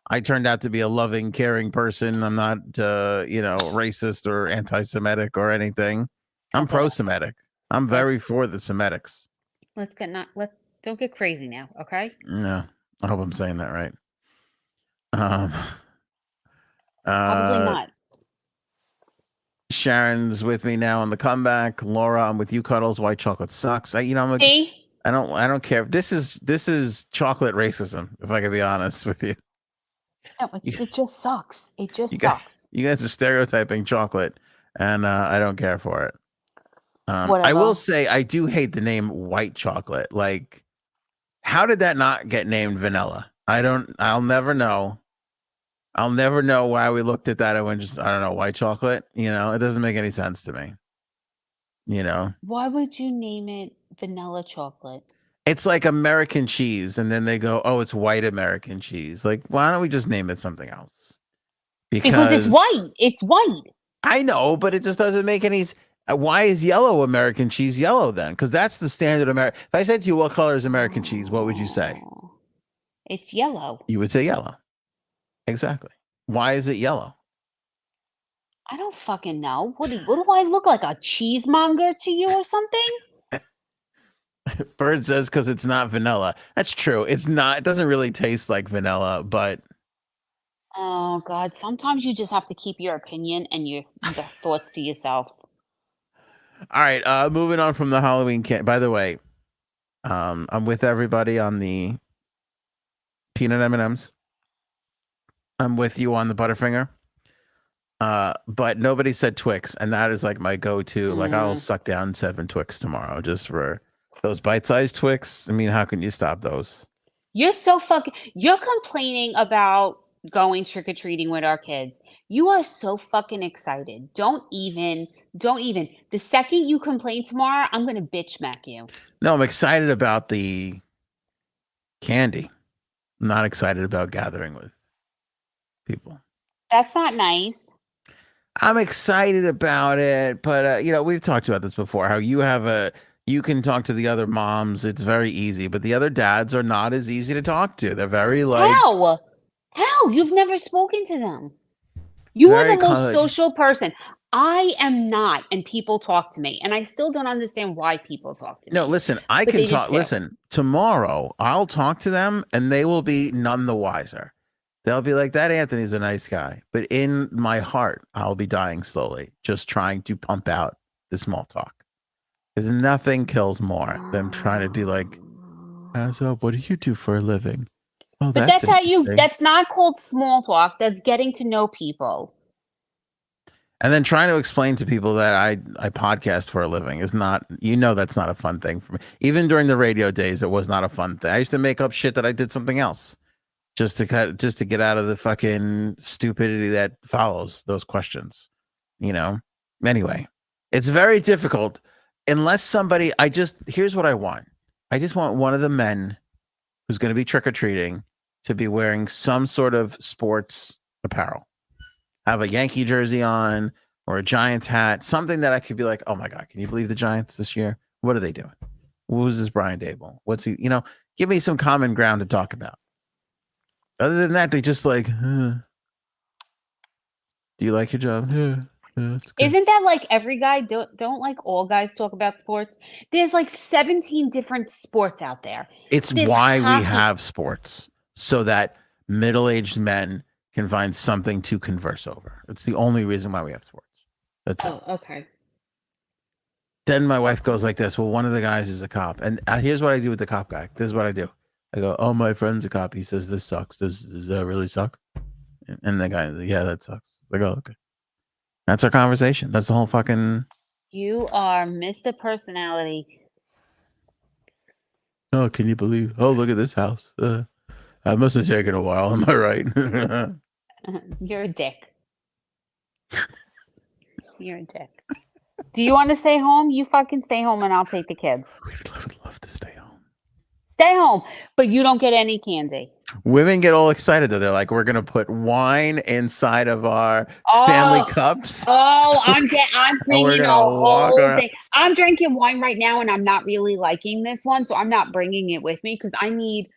I turned out to be a loving, caring person. I'm not, racist or anti-Semitic or anything. I'm Okay. pro-Semitic. I'm very for the Semitics. Don't get crazy now, okay? No, I hope I'm saying that right. Probably not. Sharon's with me now on the comeback. Laura, I'm with you. Cuddles. White chocolate sucks. I don't care. This is chocolate racism. If I can be honest with you. No, it just sucks. It just sucks. You guys are stereotyping chocolate, and I don't care for it. Whatever. I will say I do hate the name white chocolate. Like, how did that not get named vanilla? I'll never know. I'll never know why we looked at that and went I don't know, white chocolate. It doesn't make any sense to me. Why would you name it vanilla chocolate? It's like American cheese, and then they go, "Oh, it's white American cheese." Like, why don't we just name it something else? Because it's white. It's white. I know, but it just doesn't make any. Why is yellow American cheese yellow then? Because that's the standard American. If I said to you, "What color is American cheese?" What would you say? It's yellow. You would say yellow. Exactly. Why is it yellow? I don't fucking know. What do I look like? A cheesemonger to you or something? Bird says because it's not vanilla. That's true. It's not. It doesn't really taste like vanilla, but. Oh God! Sometimes you just have to keep your opinion and your thoughts to yourself. All right. Moving on from the Halloween By the way, I'm with everybody on the peanut M&Ms. I'm with you on the Butterfinger. But nobody said Twix, and that is like my go-to. Like, I'll suck down 7 Twix tomorrow just for those bite-sized Twix. I mean, how can you stop those? You're complaining about going trick-or-treating with our kids. You are so fucking excited. Don't even. The second you complain tomorrow, I'm gonna bitch smack you. No, I'm excited about the candy. I'm not excited about gathering with people. That's not nice. I'm excited about it, but we've talked about this before. How you can talk to the other moms. It's very easy, but the other dads are not as easy to talk to. They're very like, how? You've never spoken to them. You are the most social person. I am not, and people talk to me, and I still don't understand why people talk to me. No, listen, I can talk. Listen, tomorrow I'll talk to them, and they will be none the wiser. They'll be like, that Anthony's a nice guy. But in my heart, I'll be dying slowly, just trying to pump out the small talk. Because nothing kills more than trying to be like, so what do you do for a living? Oh, but that's not called small talk. That's getting to know people. And then trying to explain to people that I podcast for a living is not, that's not a fun thing for me. Even during the radio days, it was not a fun thing. I used to make up shit that I did something else. Just to get out of the fucking stupidity that follows those questions, Anyway, it's very difficult unless somebody. Here's what I want. I just want one of the men who's going to be trick-or-treating to be wearing some sort of sports apparel, have a Yankee jersey on or a Giants hat, something that I could be like, oh my God, can you believe the Giants this year? What are they doing? Who's this Brian Dable? What's he? Give me some common ground to talk about. Other than that, they just like, do you like your job? Yeah, isn't that like every guy? Don't like all guys talk about sports? There's like 17 different sports out there. It's why we have sports, so that middle-aged men can find something to converse over. It's the only reason why we have sports. That's it. Okay. Then my wife goes like this. Well, one of the guys is a cop, and here's what I do with the cop guy. This is what I do. I go, oh, my friend's a cop. He says this sucks. Does that really suck? And the guy's like, yeah, that sucks. I go, okay. That's our conversation. That's the whole fucking. You are Mr. Personality. Oh, can you believe? Oh, look at this house. That must have taken a while. Am I right? You're a dick. You're a dick. Do you want to stay home? You fucking stay home and I'll take the kids. We would love to stay home. Stay home, but you don't get any candy. Women get all excited though. They're like, we're gonna put wine inside of our Stanley cups. Oh, I'm bringing a whole thing. I'm drinking wine right now, and I'm not really liking this one, so I'm not bringing it with me because I need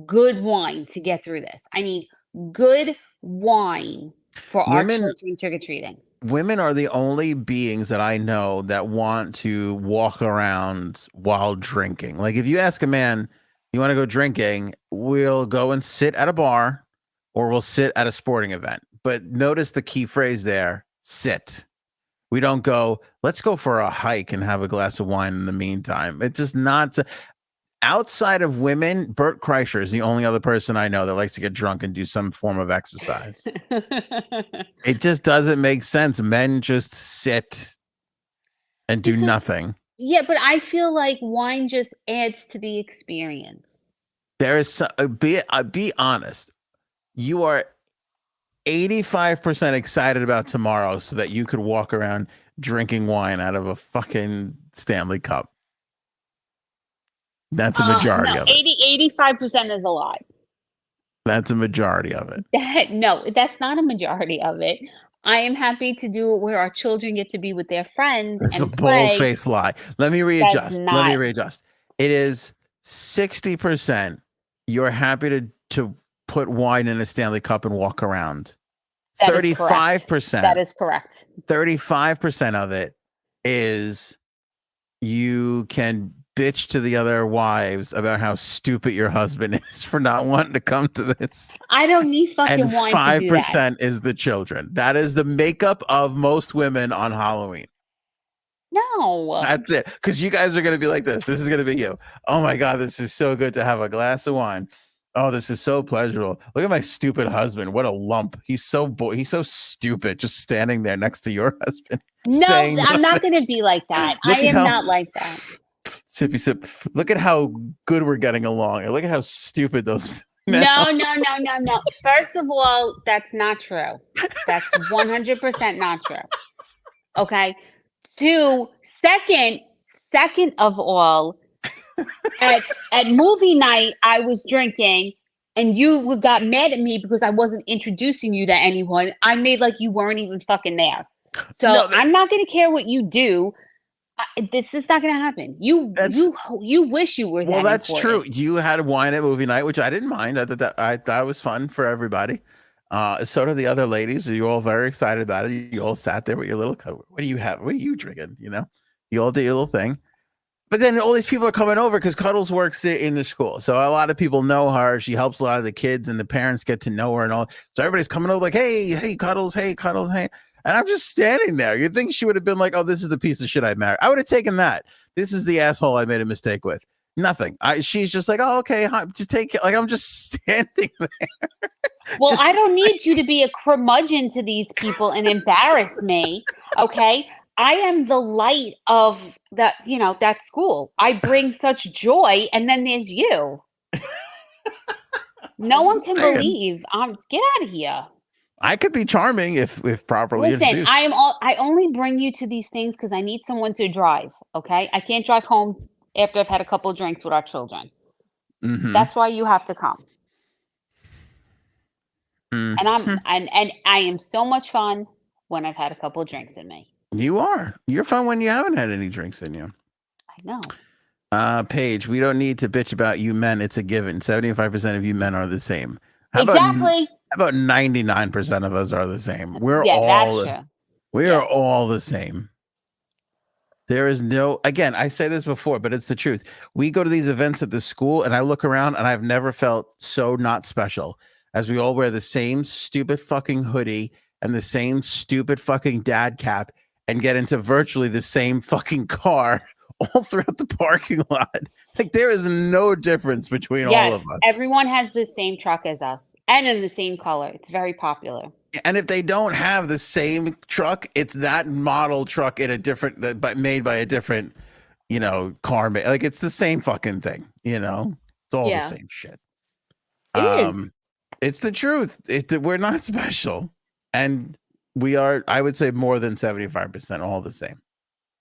good wine to get through this. I need good wine for our children trick-or-treating. Women are the only beings that I know that want to walk around while drinking. Like if you ask a man, you want to go drinking, we'll go and sit at a bar or we'll sit at a sporting event. But notice the key phrase there, sit. We don't go, let's go for a hike and have a glass of wine in the meantime. It's just not. Outside of women, Bert Kreischer is the only other person I know that likes to get drunk and do some form of exercise. It just doesn't make sense. Men just sit and do nothing. Yeah, but I feel like wine just adds to the experience. There is be honest. You are 85% excited about tomorrow so that you could walk around drinking wine out of a fucking Stanley Cup. That's a majority of it. 85% is a lot. That's a majority of it. No, that's not a majority of it. I am happy to do it where our children get to be with their friends. It's a bold-faced lie. Let me readjust. It is 60%. You're happy to put wine in a Stanley Cup and walk around. 35%. That is correct. 35% of it is you can bitch to the other wives about how stupid your husband is for not wanting to come to this. I don't need fucking wine. 5% is the children. That is the makeup of most women on Halloween. No. That's it. Because you guys are going to be like this. This is going to be you. Oh my God, this is so good to have a glass of wine. Oh, this is so pleasurable. Look at my stupid husband. What a lump. He's so stupid just standing there next to your husband. No, I'm not going to be like that. I am not like that. Sippy sip. Look at how good we're getting along. And look at how stupid those men are. No. First of all, that's not true. That's 100% not true. Okay. Second of all, at movie night, I was drinking and you got mad at me because I wasn't introducing you to anyone. I made like you weren't even fucking there. So I'm not going to care what you do. This is not going to happen. You wish you were there. Well, that's true. You had wine at movie night, which I didn't mind. I thought was fun for everybody. So did the other ladies. You all very excited about it. You all sat there with your little coat. What do you have? What are you drinking? You know, you all did your little thing. But then all these people are coming over because Cuddles works in the school. So a lot of people know her. She helps a lot of the kids and the parents get to know her and all. So everybody's coming over like, hey, Cuddles, hey. And I'm just standing there. You'd think she would have been like, oh, this is the piece of shit I married. I would have taken that. This is the asshole I made a mistake with. Nothing. She's just like, oh, okay, just take it. Like, I'm just standing there. Well, I don't need you to be a curmudgeon to these people and embarrass me. Okay. I am the light of that school. I bring such joy. And then there's you. No one can believe. Get out of here. I could be charming if properly introduced. I only bring you to these things because I need someone to drive. Okay, I can't drive home after I've had a couple of drinks with our children. Mm-hmm. That's why you have to come. Mm-hmm. And I am so much fun when I've had a couple of drinks in me. You are. You're fun when you haven't had any drinks in you. I know. Paige, we don't need to bitch about you men. It's a given. 75% of you men are the same. Exactly. How about 99% of us are the same? That's true. We are all the same. There is again, I say this before, but it's the truth. We go to these events at the school and I look around and I've never felt so not special as we all wear the same stupid fucking hoodie and the same stupid fucking dad cap and get into virtually the same fucking car all throughout the parking lot. Like there is no difference between all of us. Everyone has the same truck as us and in the same color. It's very popular. And if they don't have the same truck, it's that model truck in a different, but made by a different, car. Like it's the same fucking thing. It's all the same shit. It is. It's the truth. We're not special. And we are, I would say, more than 75% all the same.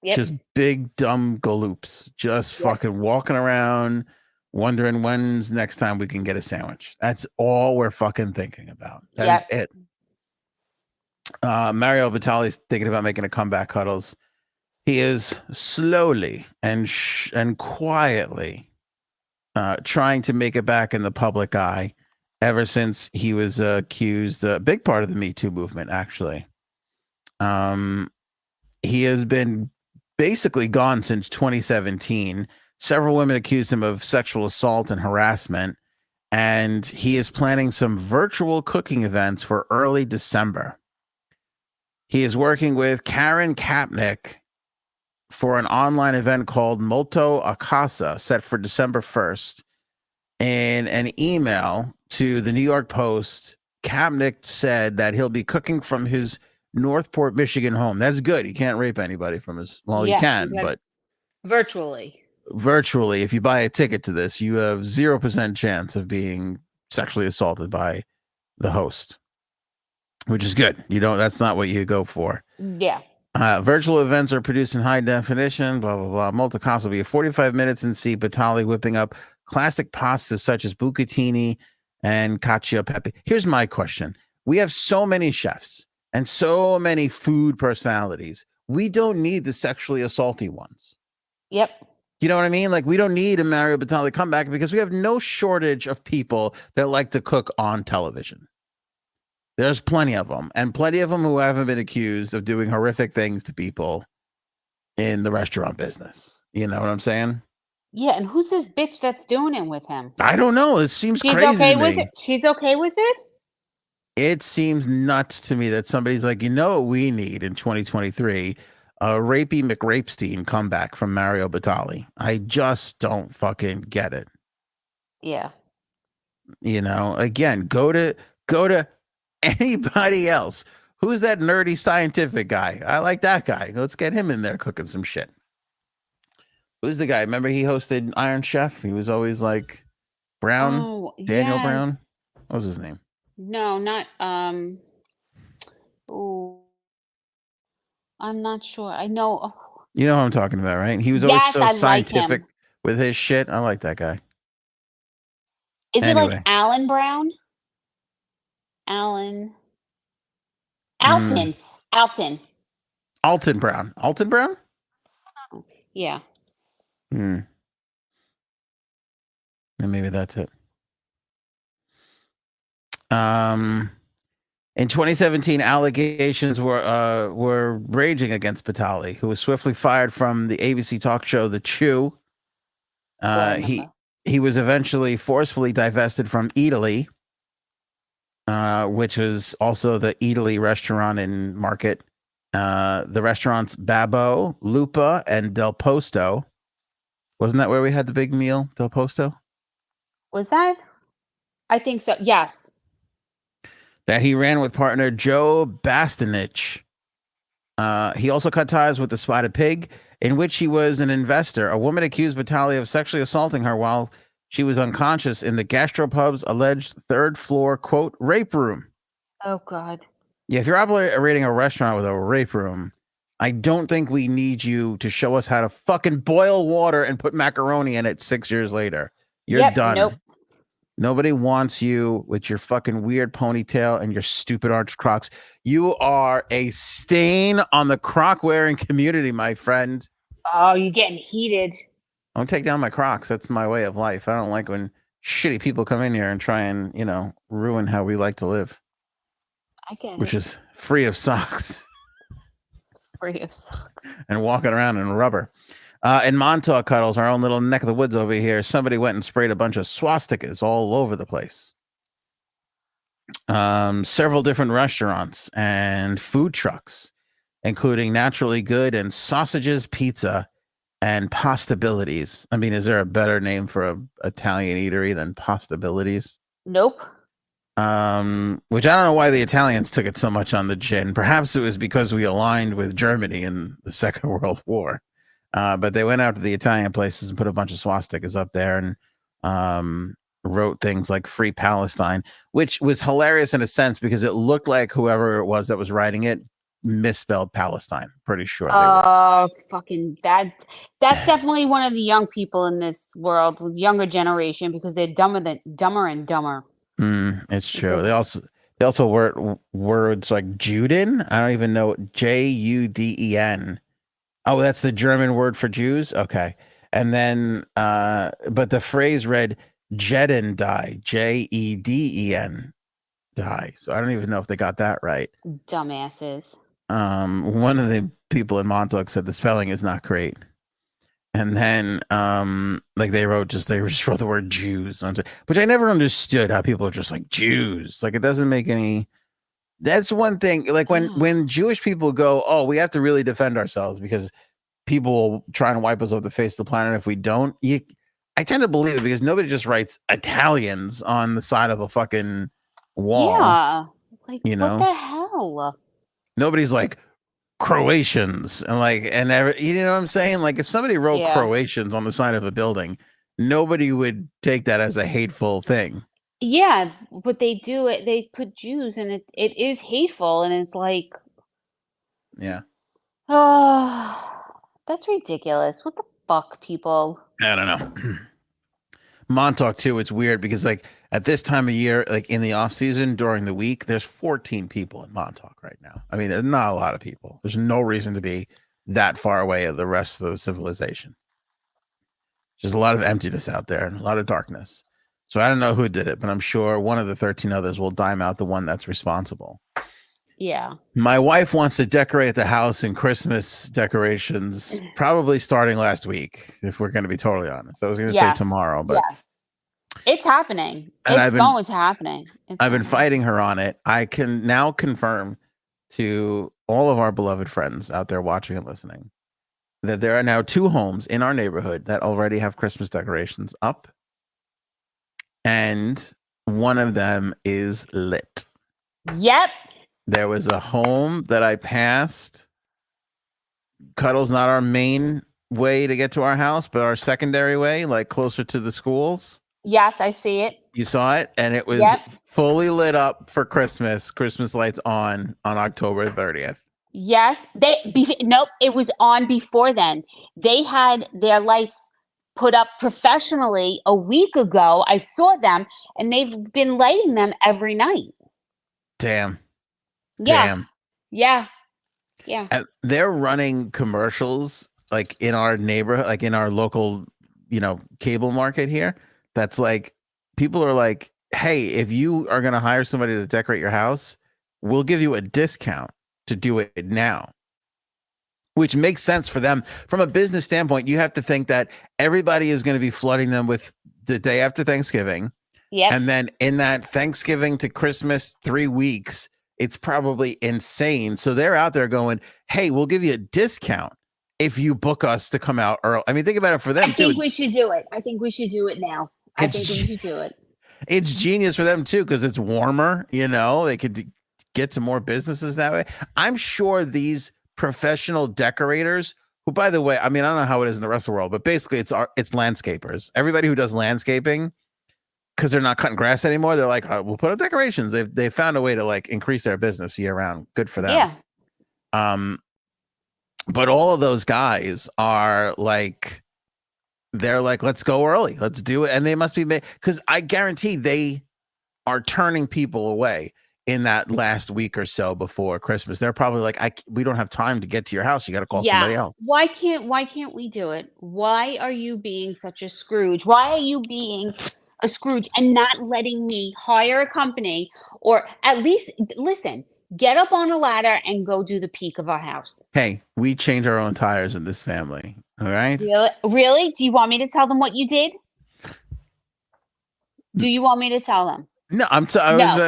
Yep. Just big dumb galoops, just fucking walking around wondering when's next time we can get a sandwich. That's all we're fucking thinking about. That is it. Mario Batali's thinking about making a comeback, Cuddles. He is slowly and quietly trying to make it back in the public eye ever since he was accused, a big part of the Me Too movement, actually. He has been basically gone since 2017. Several women accused him of sexual assault and harassment, and he is planning some virtual cooking events for early December. He is working with Karen Kapnick for an online event called Molto a Casa, set for December 1st. In an email to the New York Post, Kapnick said that he'll be cooking from his Northport, Michigan home. That's good. He can't rape anybody from his, well, he can, but virtually, if you buy a ticket to this, you have 0% chance of being sexually assaulted by the host, which is good. That's not what you go for. Yeah. Virtual events are produced in high definition, blah, blah, blah. Multicast will be 45 minutes and see Batali whipping up classic pastas such as bucatini and cacio e pepe. Here's my question. We have so many chefs and so many food personalities. We don't need the sexually assaulty ones. Yep. You know what I mean? Like, we don't need a Mario Batali comeback because we have no shortage of people that like to cook on television. There's plenty of them, and plenty of them who haven't been accused of doing horrific things to people in the restaurant business. You know what I'm saying? Yeah, and who's this bitch that's doing it with him? I don't know. It seems She's crazy okay to with me. it? She's okay with it? It seems nuts to me that somebody's like, what we need in 2023? A rapey McRapestein comeback from Mario Batali. I just don't fucking get it. Yeah. Again, go to anybody else. Who's that nerdy scientific guy? I like that guy. Let's get him in there cooking some shit. Who's the guy? Remember he hosted Iron Chef? He was always like Brown. Oh, Daniel yes. Brown. What was his name? No, not I'm not sure. I know. You know who I'm talking about, right? He was always so scientific with his shit. I like that guy. Is it like Alan Brown? Alton Brown. Alton Brown? Yeah. And maybe that's it. In 2017, allegations were raging against Batali, who was swiftly fired from the ABC talk show The Chew. He was eventually forcefully divested from Italy, which was also the Italy restaurant in Market. The restaurants Babbo, Lupa, and Del Posto. Wasn't that where we had the big meal, Del Posto? Was that? I think so. Yes. That he ran with partner Joe Bastanich. He also cut ties with the Spotted Pig, in which he was an investor. A woman accused Batali of sexually assaulting her while she was unconscious in the gastropub's alleged third floor, quote, rape room. Oh, God. Yeah, if you're operating a restaurant with a rape room, I don't think we need you to show us how to fucking boil water and put macaroni in it 6 years later. You're done. Nope. Nobody wants you with your fucking weird ponytail and your stupid arch Crocs. You are a stain on the Croc wearing community, my friend. Oh, you're getting heated. Don't take down my Crocs. That's my way of life. I don't like when shitty people come in here and try and, ruin how we like to live. I get which is free of socks. Free of socks. And walking around in rubber. In Montauk, Cuddles, our own little neck of the woods over here, somebody went and sprayed a bunch of swastikas all over the place. Several different restaurants and food trucks, including Naturally Good and Sausages Pizza and Postabilities. I mean, is there a better name for an Italian eatery than Postabilities? Nope. Which I don't know why the Italians took it so much on the chin. Perhaps it was because we aligned with Germany in the Second World War. But they went out to the Italian places and put a bunch of swastikas up there. And wrote things like Free Palestine, which was hilarious in a sense because it looked like whoever it was that was writing it misspelled Palestine. Pretty sure they were. Oh, fucking that's definitely one of the young people in this world, younger generation, because they're dumber and dumber. It's true. They also word words like Juden. I don't even know Juden. Oh, that's the German word for Jews. Okay, and then but the phrase read Jeden die, Jeden die. So I don't even know if they got that right. Dumbasses. One of the people in Montauk said the spelling is not great. And then like they just wrote the word Jews onto, which I never understood how people are just like Jews. Like it doesn't make any. That's one thing. Like when Jewish people go, oh, we have to really defend ourselves because people will try and wipe us off the face of the planet if we don't. I tend to believe it because nobody just writes Italians on the side of a fucking wall. Yeah, like what the hell? Nobody's like Croatians and you know what I'm saying? Like if somebody wrote Croatians on the side of a building, nobody would take that as a hateful thing. Yeah, but they do it. They put Jews, and it is hateful, and it's like, yeah. Oh, that's ridiculous. What the fuck, people? I don't know. Montauk too. It's weird because like at this time of year, like in the off season during the week, there's 14 people in Montauk right now. I mean, there's not a lot of people. There's no reason to be that far away of the rest of the civilization. There's a lot of emptiness out there and a lot of darkness. So I don't know who did it, but I'm sure one of the 13 others will dime out the one that's responsible. Yeah. My wife wants to decorate the house in Christmas decorations, probably starting last week, if we're going to be totally honest. I was going to say tomorrow, but yes, it's happening. It's going to happen. I've been fighting her on it. I can now confirm to all of our beloved friends out there watching and listening that there are now 2 homes in our neighborhood that already have Christmas decorations up, and one of them is lit. Yep. There was a home that I passed. Cuddle's not our main way to get to our house, but our secondary way, like closer to the schools. Yes, I see it. You saw it, and it was fully lit up for Christmas. Christmas lights on October 30th. Yes, nope, it was on before then. They had their lights put up professionally a week ago. I saw them, and they've been lighting them every night. Damn. Yeah. Damn. Yeah. Yeah. And they're running commercials like in our neighborhood, like in our local, cable market here. That's like, people are like, hey, if you are going to hire somebody to decorate your house, we'll give you a discount to do it now. Which makes sense for them. From a business standpoint, you have to think that everybody is going to be flooding them with the day after Thanksgiving. Yeah. And then in that Thanksgiving to Christmas 3 weeks, it's probably insane. So they're out there going, hey, we'll give you a discount if you book us to come out early. I mean, think about it for them, I think we should do it. I think we should do it now. I think we should do it. It's genius for them, too, because it's warmer. They could get to more businesses that way. I'm sure these professional decorators, who, by the way, I mean, I don't know how it is in the rest of the world, but basically it's landscapers. Everybody who does landscaping, because they're not cutting grass anymore, they're like, we'll put up decorations. They found a way to like increase their business year round. Good for them. Yeah. But all of those guys are like, they're like, let's go early, let's do it, and they must be because I guarantee they are turning people away in that last week or so before Christmas. They're probably like, we don't have time to get to your house. You got to call somebody else. Why can't we do it? Why are you being such a Scrooge? Why are you being a Scrooge and not letting me hire a company, or at least listen, get up on a ladder and go do the peak of our house? Hey, we change our own tires in this family. All right. Really? Do you want me to tell them what you did? Do you want me to tell them? No, I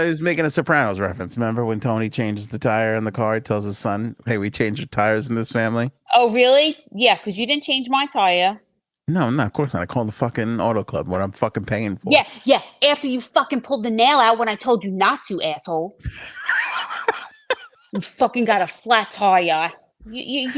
was making a Sopranos reference. Remember when Tony changes the tire in the car? He tells his son, hey, we changed the tires in this family. Oh, really? Yeah, because you didn't change my tire. No, of course not. I called the fucking auto club, what I'm fucking paying for. Yeah. After you fucking pulled the nail out when I told you not to, asshole. You fucking got a flat tire. You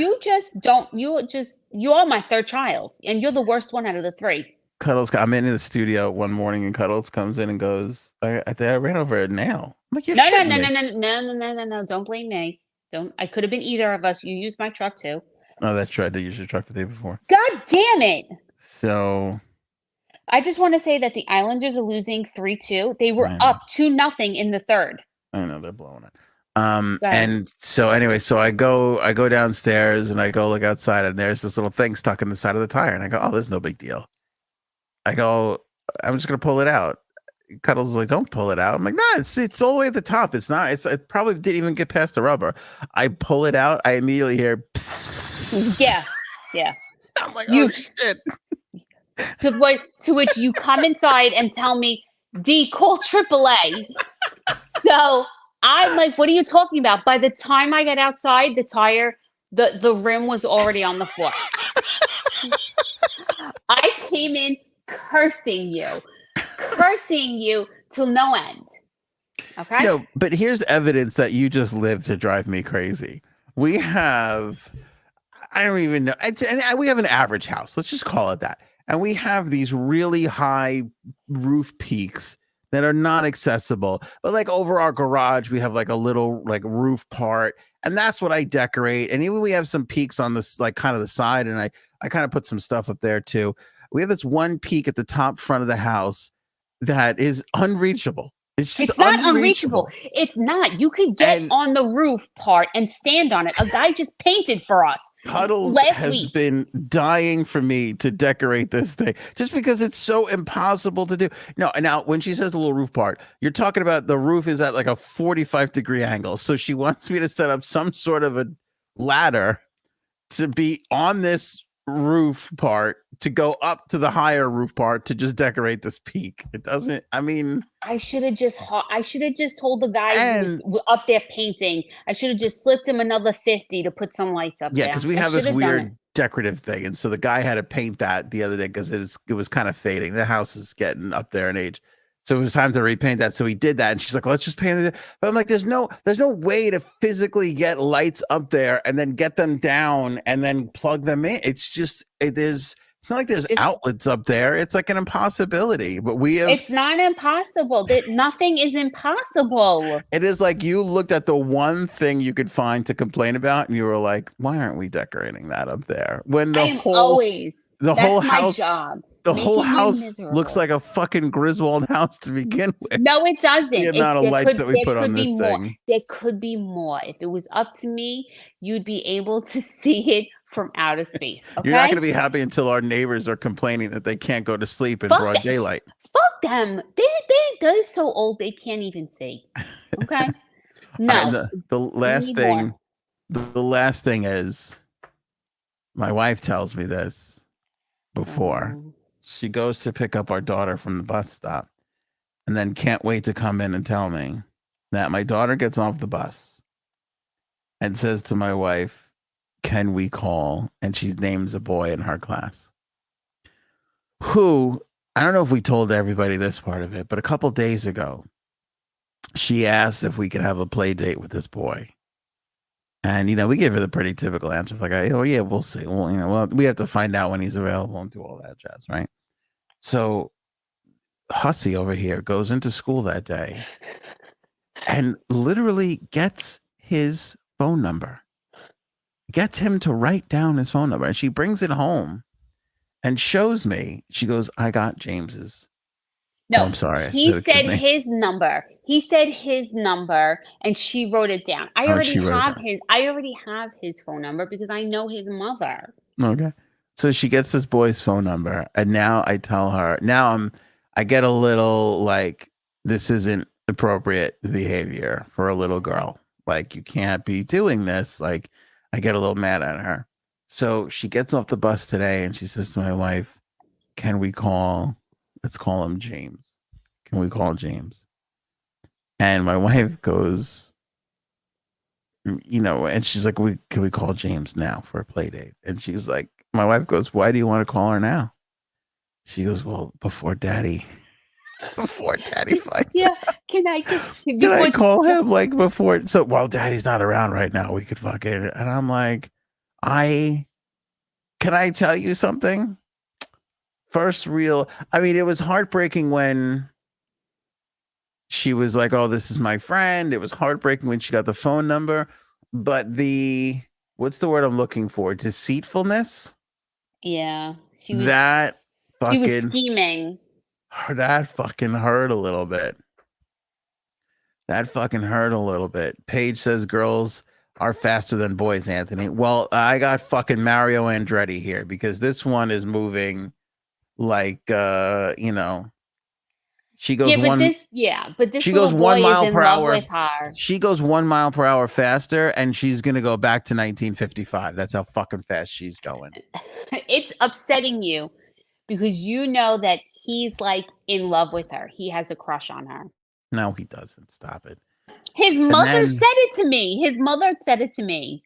are my third child, and you're the worst one out of the 3. Cuddles, I'm in the studio one morning and Cuddles comes in and goes, I think I ran over a nail. I'm like, you're No, no, shitting no, me. no, no, no, no, no, no, no. Don't blame me. Don't. I could have been either of us. You used my truck too. Oh, that's right. They used your truck the day before. God damn it. So I just want to say that the Islanders are losing 3-2. They were I know, up 2-0 in the third. they're blowing it. Go ahead. And so anyway, so I go downstairs and I go look outside and there's this little thing stuck in the side of the tire. And I go, oh, there's no big deal. I go, I'm just gonna pull it out. Cuddles is like, don't pull it out. I'm like, nah, it's all the way at the top. It's not. It probably didn't even get past the rubber. I pull it out. I immediately hear. Yeah, yeah. I'm like, oh shit. To which you come inside and tell me, D, call AAA. So I'm like, what are you talking about? By the time I got outside, the tire, the rim was already on the floor. I came in cursing you till no end. Okay. No, but here's evidence that you just live to drive me crazy. We have, I don't even know. We have an average house. Let's just call it that. And we have these really high roof peaks that are not accessible. But like over our garage, we have like a little like roof part. And that's what I decorate. And even we have some peaks on this, like kind of the side. And I kind of put some stuff up there too. We have this one peak at the top front of the house that is unreachable. It's not unreachable. It's not. You could get on the roof part and stand on it. A guy just painted for us. Cuddles has been dying for me to decorate this thing just because it's so impossible to do. No, now when she says the little roof part, you're talking about the roof is at like a 45-degree angle. So she wants me to set up some sort of a ladder to be on this roof part to go up to the higher roof part to just decorate this peak. It doesn't, I mean, I should have just told the guy who was up there painting. I should have just slipped him another 50 to put some lights up there. Yeah, because we have this weird decorative thing. And so the guy had to paint that the other day because it was kind of fading. The house is getting up there in age. So it was time to repaint that. So he did that. And she's like, let's just paint it. But I'm like, there's no way to physically get lights up there and then get them down and then plug them in. It's just, it's not like there's outlets up there. It's like an impossibility. But it's not impossible. Nothing is impossible. It is like you looked at the one thing you could find to complain about and you were like, why aren't we decorating that up there? When the whole house, job. The whole house looks like a fucking Griswold house to begin with. No, it doesn't. The amount of lights that we put on this thing. There could be more. If it was up to me, you'd be able to see it from outer space. Okay? You're not going to be happy until our neighbors are complaining that they can't go to sleep in broad daylight. Fuck them. They're so old they can't even see. Okay. No. The last thing is, my wife tells me this before. She goes to pick up our daughter from the bus stop and then can't wait to come in and tell me that my daughter gets off the bus and says to my wife, can we call? And she names a boy in her class who, I don't know if we told everybody this part of it, but a couple days ago, she asked if we could have a play date with this boy. And, we gave her the pretty typical answer. Like, oh, yeah, we'll see. Well, we have to find out when he's available and do all that jazz, right? So Hussy over here goes into school that day and literally gets his phone number, gets him to write down his phone number. And she brings it home and shows me. She goes, I got James's. No, I'm sorry. He said his number. He said his number, and she wrote it down. I already have his phone number because I know his mother. Okay, so she gets this boy's phone number, and now I tell her. I get a little like, this isn't appropriate behavior for a little girl. Like, you can't be doing this. Like, I get a little mad at her. So she gets off the bus today, and she says to my wife, "Can we call?" Let's call him James. Can we call James? And my wife goes, and she's like, can we call James now for a play date? And she's like, my wife goes, why do you want to call her now? She goes, well, before daddy fights. Yeah. Can I call him like before? So while daddy's not around right now, we could fuck it. And I'm like, can I tell you something? first real. I mean, it was heartbreaking when she was like, "Oh, this is my friend." It was heartbreaking when she got the phone number, but the what's the word I'm looking for? Deceitfulness. Yeah, That she was fucking scheming. that fucking hurt a little bit. That fucking hurt a little bit. Paige says girls are faster than boys, Anthony. Well, I got fucking Mario Andretti here because this one is moving like she goes But this she little goes 1 boy is mile in per love hour. with her. She goes 1 mile per hour faster and she's going to go back to 1955. That's how fucking fast she's going. It's upsetting you because you know that he's like in love with her. He has a crush on her. No, he doesn't. Stop it. His mother said it to me. His mother said it to me.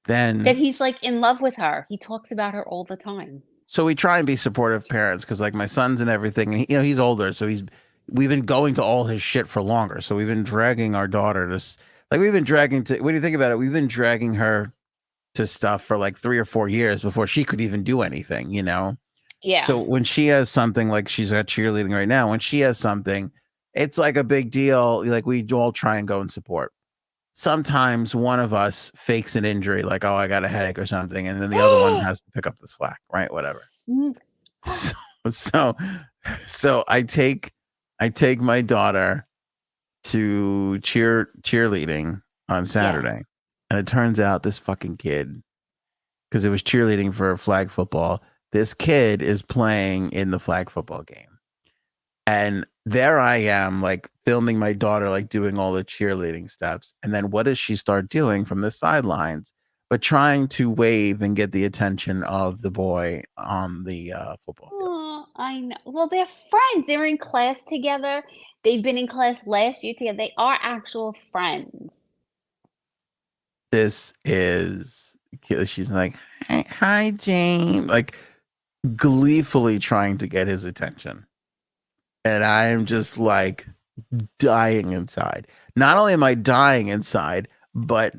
Then that he's like in love with her. He talks about her all the time. So we try and be supportive parents because like my son's and everything, and he's older, so we've been going to all his shit for longer. So we've been dragging our daughter to we've been dragging to when you think about it, we've been dragging her to stuff for like 3 or 4 years before she could even do anything, Yeah. So when she has something like she's got cheerleading right now, when she has something, it's like a big deal. Like we all try and go and support. Sometimes one of us fakes an injury, like, oh, I got a headache or something, and then the other one has to pick up the slack, right? Whatever. So I take my daughter to cheerleading on Saturday, and it turns out this fucking kid, because it was cheerleading for flag football, this kid is playing in the flag football game. And there I am, like filming my daughter, like doing all the cheerleading steps. And then what does she start doing from the sidelines? But trying to wave and get the attention of the boy on the football field. Oh, I know. Well, they're friends. They're in class together. They've been in class last year together. They are actual friends. This is, she's like, hi, James, like gleefully trying to get his attention. And I'm just like dying inside. Not only am I dying inside, but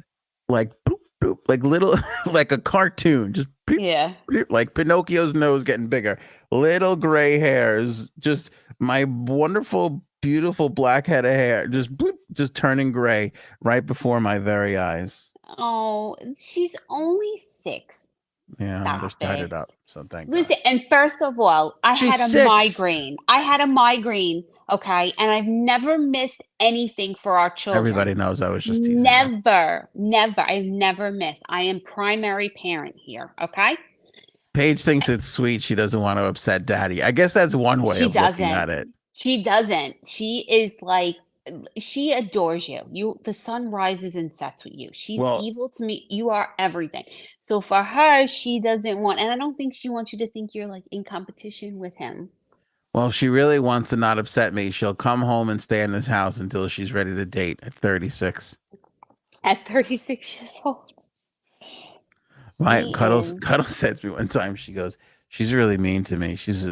like boop, boop, like little like a cartoon, just boop, boop, like Pinocchio's nose getting bigger, little gray hairs, just my wonderful, beautiful black head of hair, just boop, just turning gray right before my very eyes. Oh, she's only 6. Yeah, I just tied it up. So thank Listen, God. and first of all, I She's had a 6. migraine. Okay, and I've never missed anything for our children. Everybody knows I was just teasing. Never. I've never missed. I am primary parent here. Okay. Paige thinks it's sweet. She doesn't want to upset daddy. I guess that's one way of looking at it. She doesn't. She is like, she adores you. The sun rises and sets with you. She's evil to me. You are everything. So for her, she doesn't want, and I don't think she wants you to think you're like in competition with him. Well, if she really wants to not upset me, she'll come home and stay in this house until she's ready to date at 36. At 36 years old. My Cuddle said to me one time, she goes, she's really mean to me. She's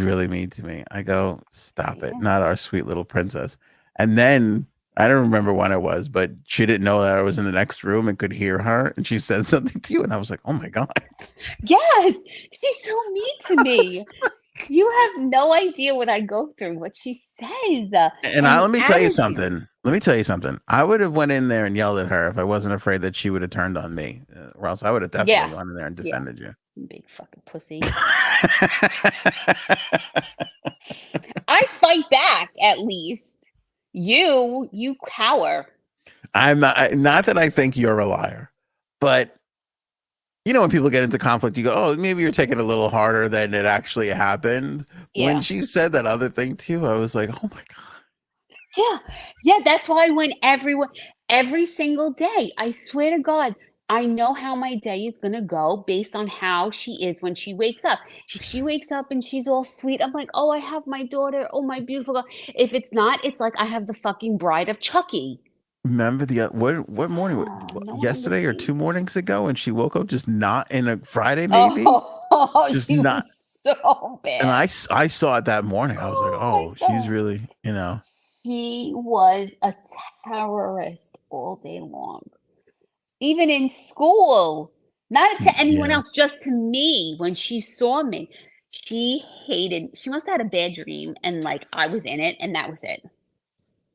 really mean to me. I go, stop it. Not our sweet little princess. And then I don't remember when it was, but she didn't know that I was in the next room and could hear her. And she said something to you. And I was like, oh my God. Yes. She's so mean to me. You have no idea what I go through, what she says. And let me tell you something. I would have went in there and yelled at her if I wasn't afraid that she would have turned on me. Or else I would have definitely gone in there and defended you. Big fucking pussy. I fight back at least. You cower. I'm not that I think you're a liar, but when people get into conflict, you go, oh, maybe you're taking it a little harder than it actually happened. Yeah. When she said that other thing to you, I was like, oh my God. Yeah. That's why when every single day, I swear to God, I know how my day is going to go based on how she is when she wakes up. If she wakes up and she's all sweet, I'm like, oh, I have my daughter. Oh, my beautiful girl. If it's not, it's like I have the fucking bride of Chucky. Remember what morning? Yesterday or 2 mornings ago when she woke up just not in a Friday, maybe? Just she not. Was so bad. And I saw it that morning. I was like, oh, she's really, She was a terrorist all day long. Even in school, Not to anyone Yeah. else, just to me. When she saw me, she must have had a bad dream, and, like, I was in it, and that was it.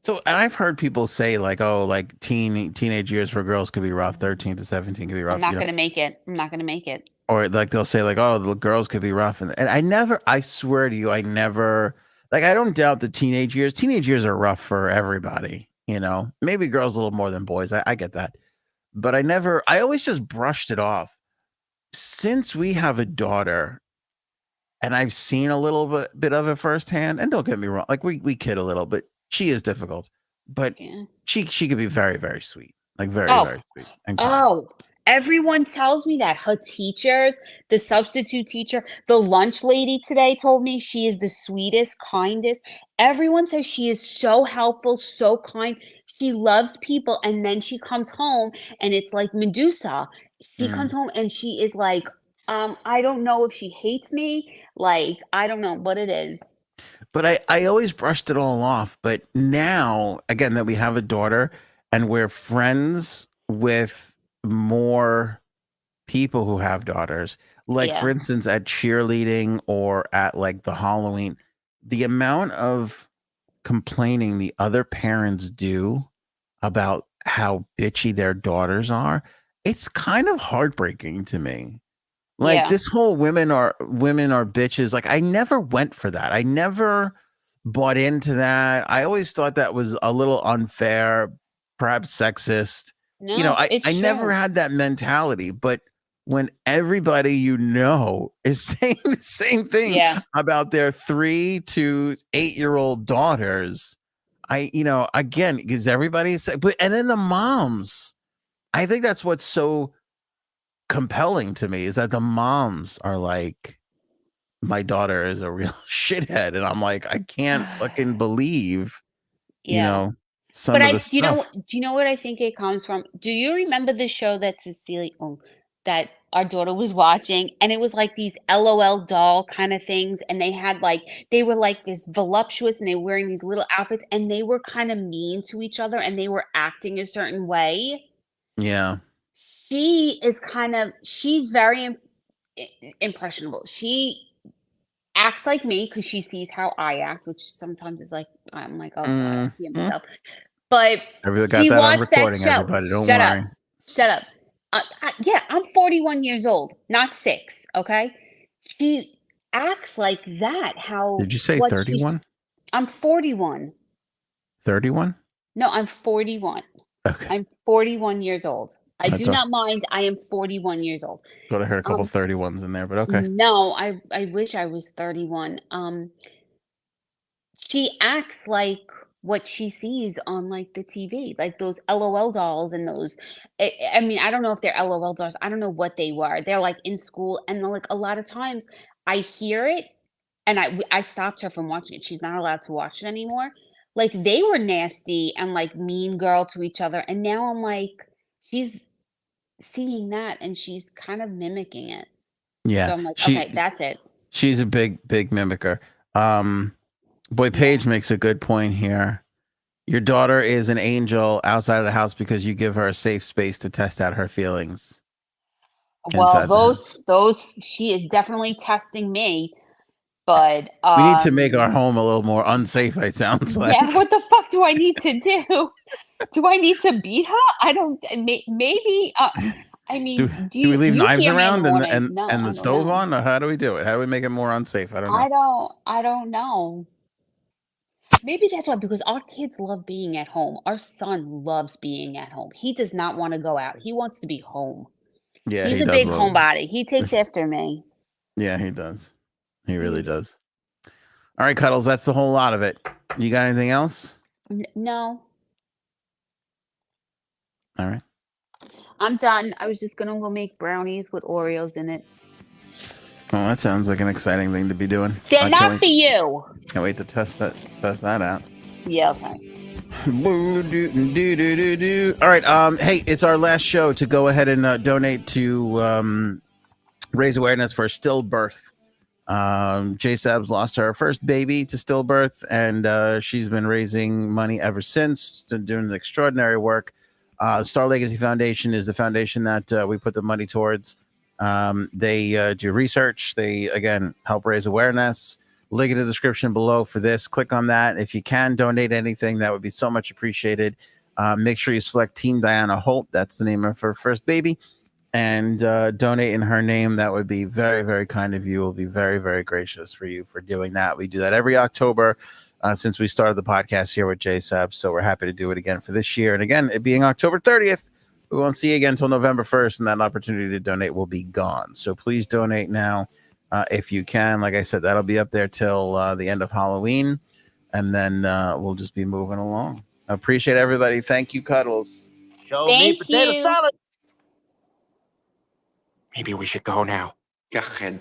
So, and I've heard people say like, oh, like teenage years for girls could be rough. 13 to 17 could be I'm rough, not gonna make it. I'm not gonna make it. or like they'll say like, oh, the girls could be rough, and I swear to you, I never, like, I don't doubt the teenage years. Teenage years are rough for everybody, maybe girls a little more than boys. I get that, but I always just brushed it off. Since we have a daughter, and I've seen a little bit of it firsthand, and don't get me wrong, like we kid a little, but she is difficult, but Yeah. she could be very, very sweet, like very, Oh, very sweet and kind. oh, everyone tells me that. Her teachers, the substitute teacher, the lunch lady today told me she is the sweetest, kindest. Everyone says she is so helpful, so kind. She loves people, and then she comes home and it's like Medusa. She comes Mm. home and she is like, I don't know if she hates me. Like, I don't know what it is. But I always brushed it all off. But now, again, that we have a daughter and we're friends with more people who have daughters, like for Yeah. instance, at cheerleading or at like the Halloween, the amount of complaining the other parents do about how bitchy their daughters are, it's kind of heartbreaking to me. Like Yeah. this whole women are bitches. Like I never went for that. I never bought into that. I always thought that was a little unfair, perhaps sexist. No, I it's never true. had that mentality, but when everybody is saying the same thing Yeah. about their 3 to 8-year-old daughters, again, because everybody's, but and then the moms. I think that's what's so compelling to me is that the moms are like, my daughter is a real shithead, and I'm like, I can't fucking believe, you Yeah. know, But some of I the do you know stuff. do you know what I think it comes from? Do you remember the show that our daughter was watching, and it was like these LOL doll kind of things, and they were like this voluptuous, and they were wearing these little outfits, and they were kind of mean to each other, and they were acting a certain way. Yeah. She's very impressionable. She acts like me because she sees how I act, which sometimes is like, I'm like, oh god, I see Mhm. myself. But I really got she that on watched that recording, show. everybody. Don't Shut up. worry. Shut up. Yeah, I'm 41 years old, not 6, okay? She acts like that, how Did you say what she's 31? I'm 41. 31? No, I'm 41. Okay. I'm 41 years old. I I do thought not mind, I am 41 years old. I heard a couple Um, 31s in there, but okay. no, I wish I was 31. She acts like what she sees on, like, the TV, like those LOL dolls and those I mean, I don't know if they're LOL dolls, I don't know what they were. They're, like, in school, and like, a lot of times I hear it, and I stopped her from watching it. She's not allowed to watch it anymore. Like, they were nasty and, like, mean girl to each other, and now I'm like, she's seeing that, and she's kind of mimicking it. Yeah. So I'm like, She "Okay, that's it." she's a big mimicker. Um Boy Yeah. Paige makes a good point here. Your daughter is an angel outside of the house because you give her a safe space to test out her feelings Well, inside the house. those she is definitely testing me, but, We need to make our home a little more unsafe, it sounds yeah, like. what the fuck do I need to do? Do I need to beat her? I don't maybe, I Do mean, do we leave you knives hear me in the around and morning. No, the I don't stove know. on? Or how do we do it? How do we make it more unsafe? I don't know. I don't know. Maybe that's why, because our kids love being at home. Our son loves being at home. He does not wanna go out. He wants to be home. Yeah, He's he a does big love. homebody. He takes after me. Yeah, he does. He really Mm, does. All right, Cuddles, that's the whole lot of it. You got anything else? no. All right. I'm done. I was just gonna go make brownies with Oreos in it. Well, that sounds like an exciting thing to be doing. They're I can't not wait. for you. Can't wait to test that out. Yeah, okay. All right. Hey, it's our last show to go ahead and donate to raise awareness for stillbirth. J Sab's lost her first baby to stillbirth, and she's been raising money ever since, doing extraordinary work. Star Legacy Foundation is the foundation that we put the money towards. They do research. They, again, help raise awareness. Link in the description below for this. Click on that. If you can donate anything, that would be so much appreciated. Make sure you select Team Diana Holt. That's the name of her first baby. And donate in her name. That would be very, very kind of you. We'll be very, very gracious for you for doing that. We do that every October since we started the podcast here with JSAB. So we're happy to do it again for this year. And again, it being October 30th, we won't see you again until November 1st, and that opportunity to donate will be gone. So please donate now if you can. Like I said, that'll be up there till the end of Halloween, and then we'll just be moving along. I appreciate everybody. Thank you, Cuddles. Show Thank me potato you. salad. Maybe we should go now. Go ahead.